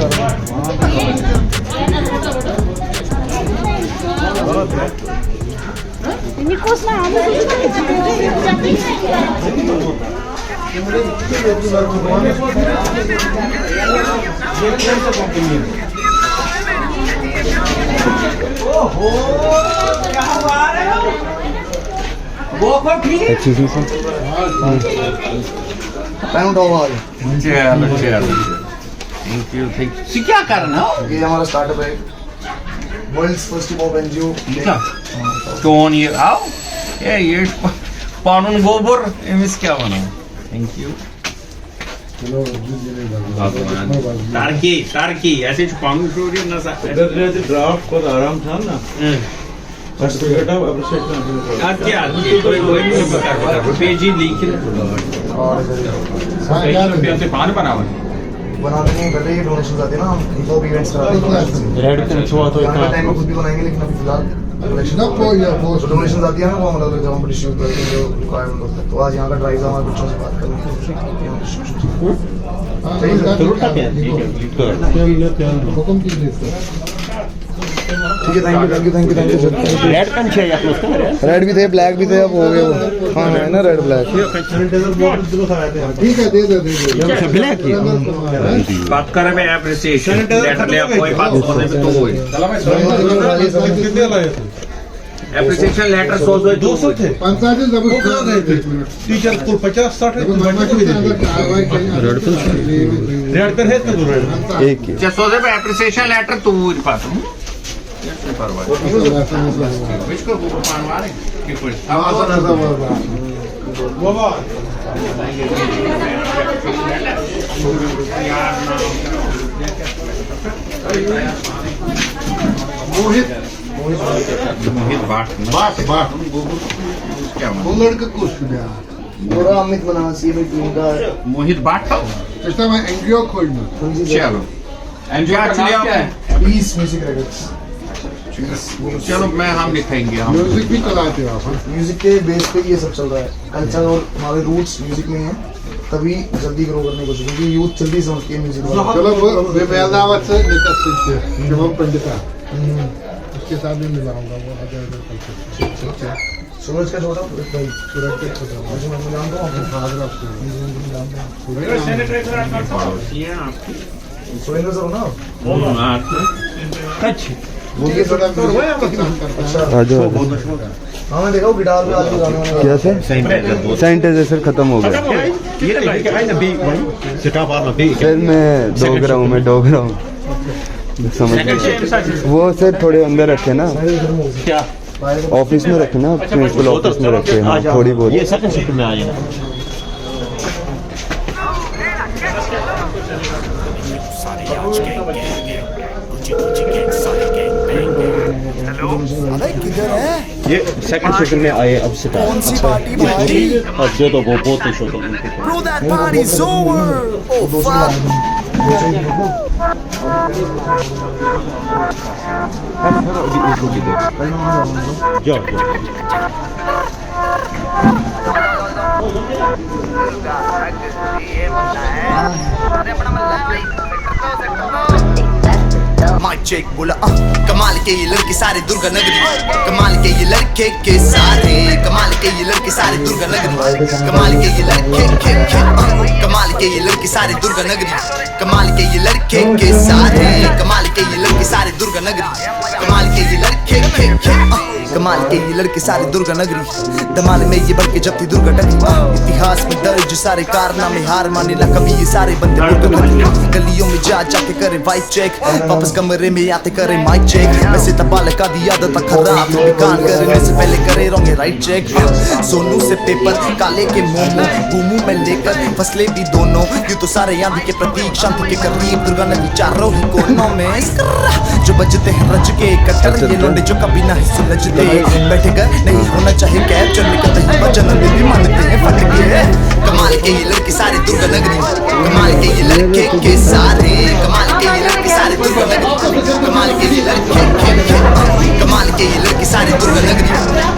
क्या करना ये हमारा स्टार्टअप है, world's first hip hop NGO. कौन ये आओ ये पानुन गोबर एमिस क्या बना। Thank you. Tarki ऐसे छुपाऊंगी स्टोरी ना अगर ड्राफ्ट पर आराम था ना सर्टिफिकेट ऑफ अप्रिशिएशन आज कोई नहीं पता पेज ही लिख रहे से पान बनावा बना देंगे पहले ये डोनेशन आते हैं ना हम इनको भी इवेंट्स कराते हैं रेड पे छुआ तो टाइम में खुद भी बनाएंगे लेकिन अभी फिलहाल डोनेशन आती है ना वो हम लोग जब हम डिस्ट्रीब्यूट करते हैं जो रिक्वायरमेंट होता है तो आज यहाँ का ड्राइव हमारे बच्चों से बात ठीक है थैंक यू रेड पेन चाहिए आपको उसका रेड भी थे ब्लैक भी थे अब हो गए वो हाँ है ना रेड ब्लैक ठीक है दे दे ब्लैक बात कर रहे हैं एप्रिसिएशन लेटर ले कोई बात होने पे तो वही कितने लाए थे एप्रिसिएशन लेटर 200 थे टीचर को 50-60 रेड पेन है तो रेड एक ही 600 पे एप्रिसिएशन लेटर तो वो पास इसको पानवारे कि कुछ मोहित बात क्या वो लड़का कुछ पूरा अमित बना सीएम टीम का मोहित बात तो मैं एनजीओ खोलना चलो एनजीओ एक्चुअली आप पीस म्यूजिक रिकॉर्ड्स चलो मैं हम लिखेंगे हम म्यूजिक भी चलाते हो आप म्यूजिक के बेस पे ये सब चल रहा है कल्चर और हमारे रूट्स म्यूजिक में हैं तभी जल्दी ग्रो करने को क्योंकि यूथ जल्दी समझती है म्यूजिक चलो वो मेलनावत से निकल सकते हैं शिवम पंडिता उसके साथ भी मिलाऊंगा वो अजय सूरज का छोटा भाई सूरज के छोटा मैं जानता हूँ फादर ऑफ सुरेंद्र सर हो ना वो भी थोड़ा हाँ मैं देखा हूँ गिटार पे आदमी गाने वाले क्या सर सैनिटाइजर खत्म हो गया सर मैं डोग रहा हूँ समझ वो सर थोड़े अंदर रखे ना ऑफिस में रखे ना प्रिंसिपल ऑफिस में रखे हाँ थोड़ी बहुत ये सेकंड शिफ्ट में आ जाना ये सेकंड शिफ्ट में आए अब से कौन सी पार्टी भाई अब जो तो वो बहुत ही शोर Bro, that party's over. Oh fuck. Mic check बोला कमाल के ये लड़के सारे दुर्गा नगरी कमाल के ये लड़के के सारे कमाल के ये लड़के सारे दुर्गा नगरी कमाल के ये लड़के कमाल के ये लड़के सारे दुर्गा नगरी कमाल के ये लड़के के सारे कमाल के ये लड़के सारे दुर्गा नगरी कमाल के ये लड़के कमाल के ये लड़के सारे दुर्गा नगरी धमाल में ये बढ़ के जब थी दुर्गा टकरी इतिहास में दर्ज सारे कारनामे हार माने ला कभी ये सारे बंदे गलियों में जा जाके करे वाइफ चेक वापस कमरे में आते करे माइक चेक वैसे तबाल का दी आदत खराब कान करने से पहले करे रोंगे राइट चेक सोनू से पेपर काले के मोमो घूमू में लेकर फसले भी दोनों यूं तो सारे याद के प्रतीक शांति के करीब दुर्गा नगरी चारों ही कोनों में जो बजते हैं रज के कट्टर ये लोंडे जो कभी ना सुलझते बैठे घर नहीं होना चाहिए कैब चल निकलते हैं वचन भी मानते हैं फट के कमाल के ये लड़के सारे दुर्गा नगरी कमाल के ये लड़के के सारे कमाल के ये लड़के सारे दुर्गा नगरी कमाल के ये लड़के कमाल के ये लड़के सारे दुर्गा नगरी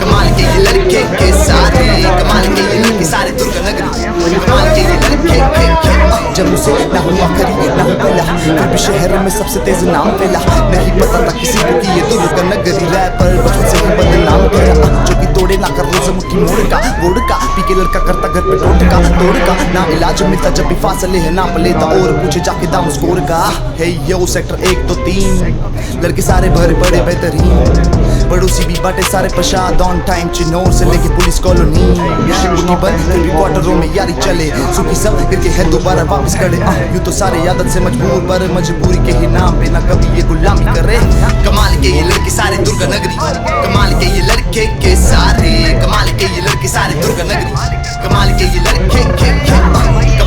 कमाल के ये लड़के के सारे कमाल के ये लड़के सारे दुर्गा नगरी कमाल के ये लड़के जब उसे ना हुआ खरी ना हुआ पहला फिर भी शहर में सबसे तेज नाम फैला नहीं पता था किसी को कि ये दुर्गा नगरी रैपर बचपन से ही बदनाम करा जो कि तोड़े ना कर रोज मुट्ठी मोड़ का गोड़ का पी के लड़का करता घर पे टोट का तोड़ का ना इलाज मिलता जब भी फासले है नाप लेता और पूछे जाके दाम स्कोर का है यो सेक्टर 1 2 3 लड़के सारे भरे बड़े बेहतरीन पड़ोसी भी बाटे सारे प्रसाद ऑन टाइम चिन्नौर से लेके पुलिस कॉलोनी उनकी बंद फिर भी क्वार्टरों में यारी चले सुखी सब करके है दोबारा वापस करे यूं तो सारे आदत से मजबूर पर मजबूरी के ही नाम पे ना कभी ये गुलामी करे कमाल के ये लड़के सारे दुर्गा नगरी कमाल के ये लड़के के सारे कमाल के ये लड़के सारे दुर्गा नगरी कमाल के ये लड़के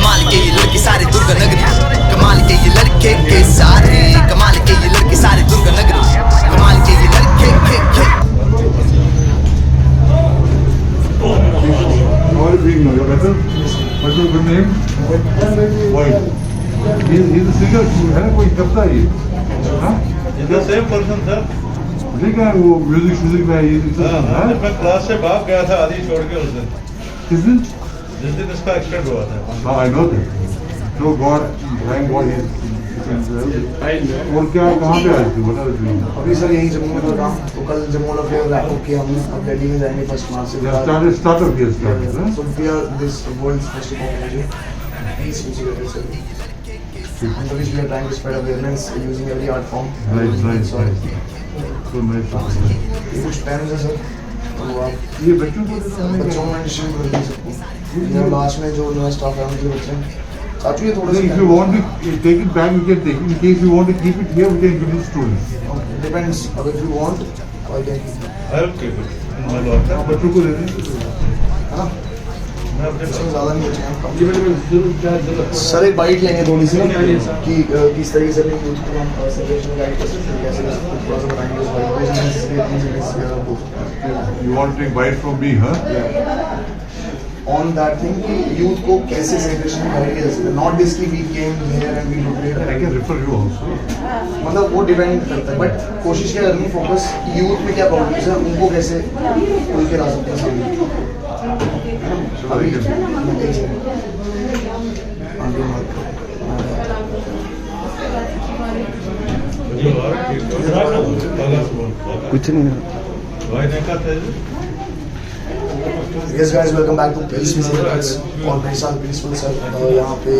कमाल के ये लड़के सारे दुर्गा नगरी, कमाल के ये लड़के के सारे, कमाल के ये लड़के सारे दुर्गा नगरी, कमाल के ये लड़के के How are you feeling now? You're better? What's your good name? White. He's a singer too, है ना? कोई करता है ये? हाँ? He's the same person, sir. ठीक है, वो म्यूजिक में ये मैं क्लास से भाग गया था आधी छोड़ के उस दिन। किस दिन? जिस दिन इसका एक्सीडेंट हुआ था। हाँ, I know that. No God, thank God he और क्या कहाँ पे आए थे? बता दो। अभी सर यही जम्मू में था, तो कल जम्मू वाला प्लेयर रैप किया हमने, अब दिल्ली में जाएंगे फर्स्ट मार्च से। Startup here started, huh? So we are this world's first organization. Peace music है sir. And which we are trying to spread awareness using every art form. Nice. So nice. ये कुछ pens है sir, तो आप ये बच्चों को में डिस्ट्रीब्यूट कर दीजिए सबको। ये लास्ट में जो नया स्टाफ है उनके बच्चे हैं। चाचू ये थोड़ा सा if you want to take it back, you can take it. In case you want to keep it here, we can give it to students. depends. अब if you want, I can keep it. I will keep it. बच्चों को दे दें, है ना? इसमें ज़्यादा नहीं बचेगा। सर एक बाइट लेंगे थोड़ी सी कि किस तरीके से अपने यूथ को हम सेलिब्रेशन गाइड कर सकते हैं, कैसे कर सकते हैं, थोड़ा सा बताएंगे उस बाइट को। You want to take bite from me, huh? On that thing कि यूथ को कैसे सेलिब्रेशन गाइड किया जा सकता है, नॉट दिस की we came here and we do I can refer you also. मतलब वो डिपेंड करता है, बट कोशिश क्या करनी, फोकस यूथ में क्या प्रॉब्लम्स है उनको कैसे खुल के ला सकते हैं सामने। अभी कुछ नहीं। Yes guys, welcome back to Peace Music Records और मेरे साथ पीसफुल सर यहाँ पे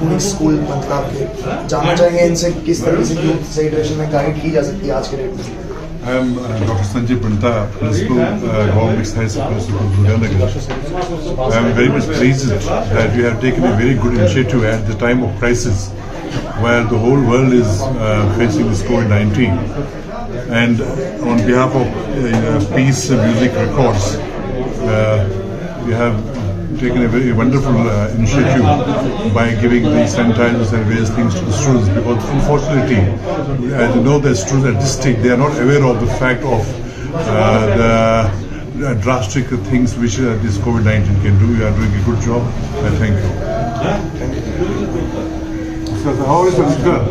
मिक्स स्कूल मतलब के जानना चाहेंगे इनसे किस तरीके से यूथ सेलिब्रेशन में गाइड की जा सकती है आज के डेट में। I am Dr. Sanjay Panta, Principal, Government High School, Durganagar. I am very much pleased that you have taken a very good initiative at the time of crisis, where the whole world is facing this COVID-19. And on behalf of Peace Music Records, we have taken a very wonderful initiative by giving these sanitizers and various things to the students, because unfortunately, as you know, the students at this stage, they are not aware of the fact of the drastic things which this COVID-19 can do. You are doing a good job. I thank you. So how is this girl?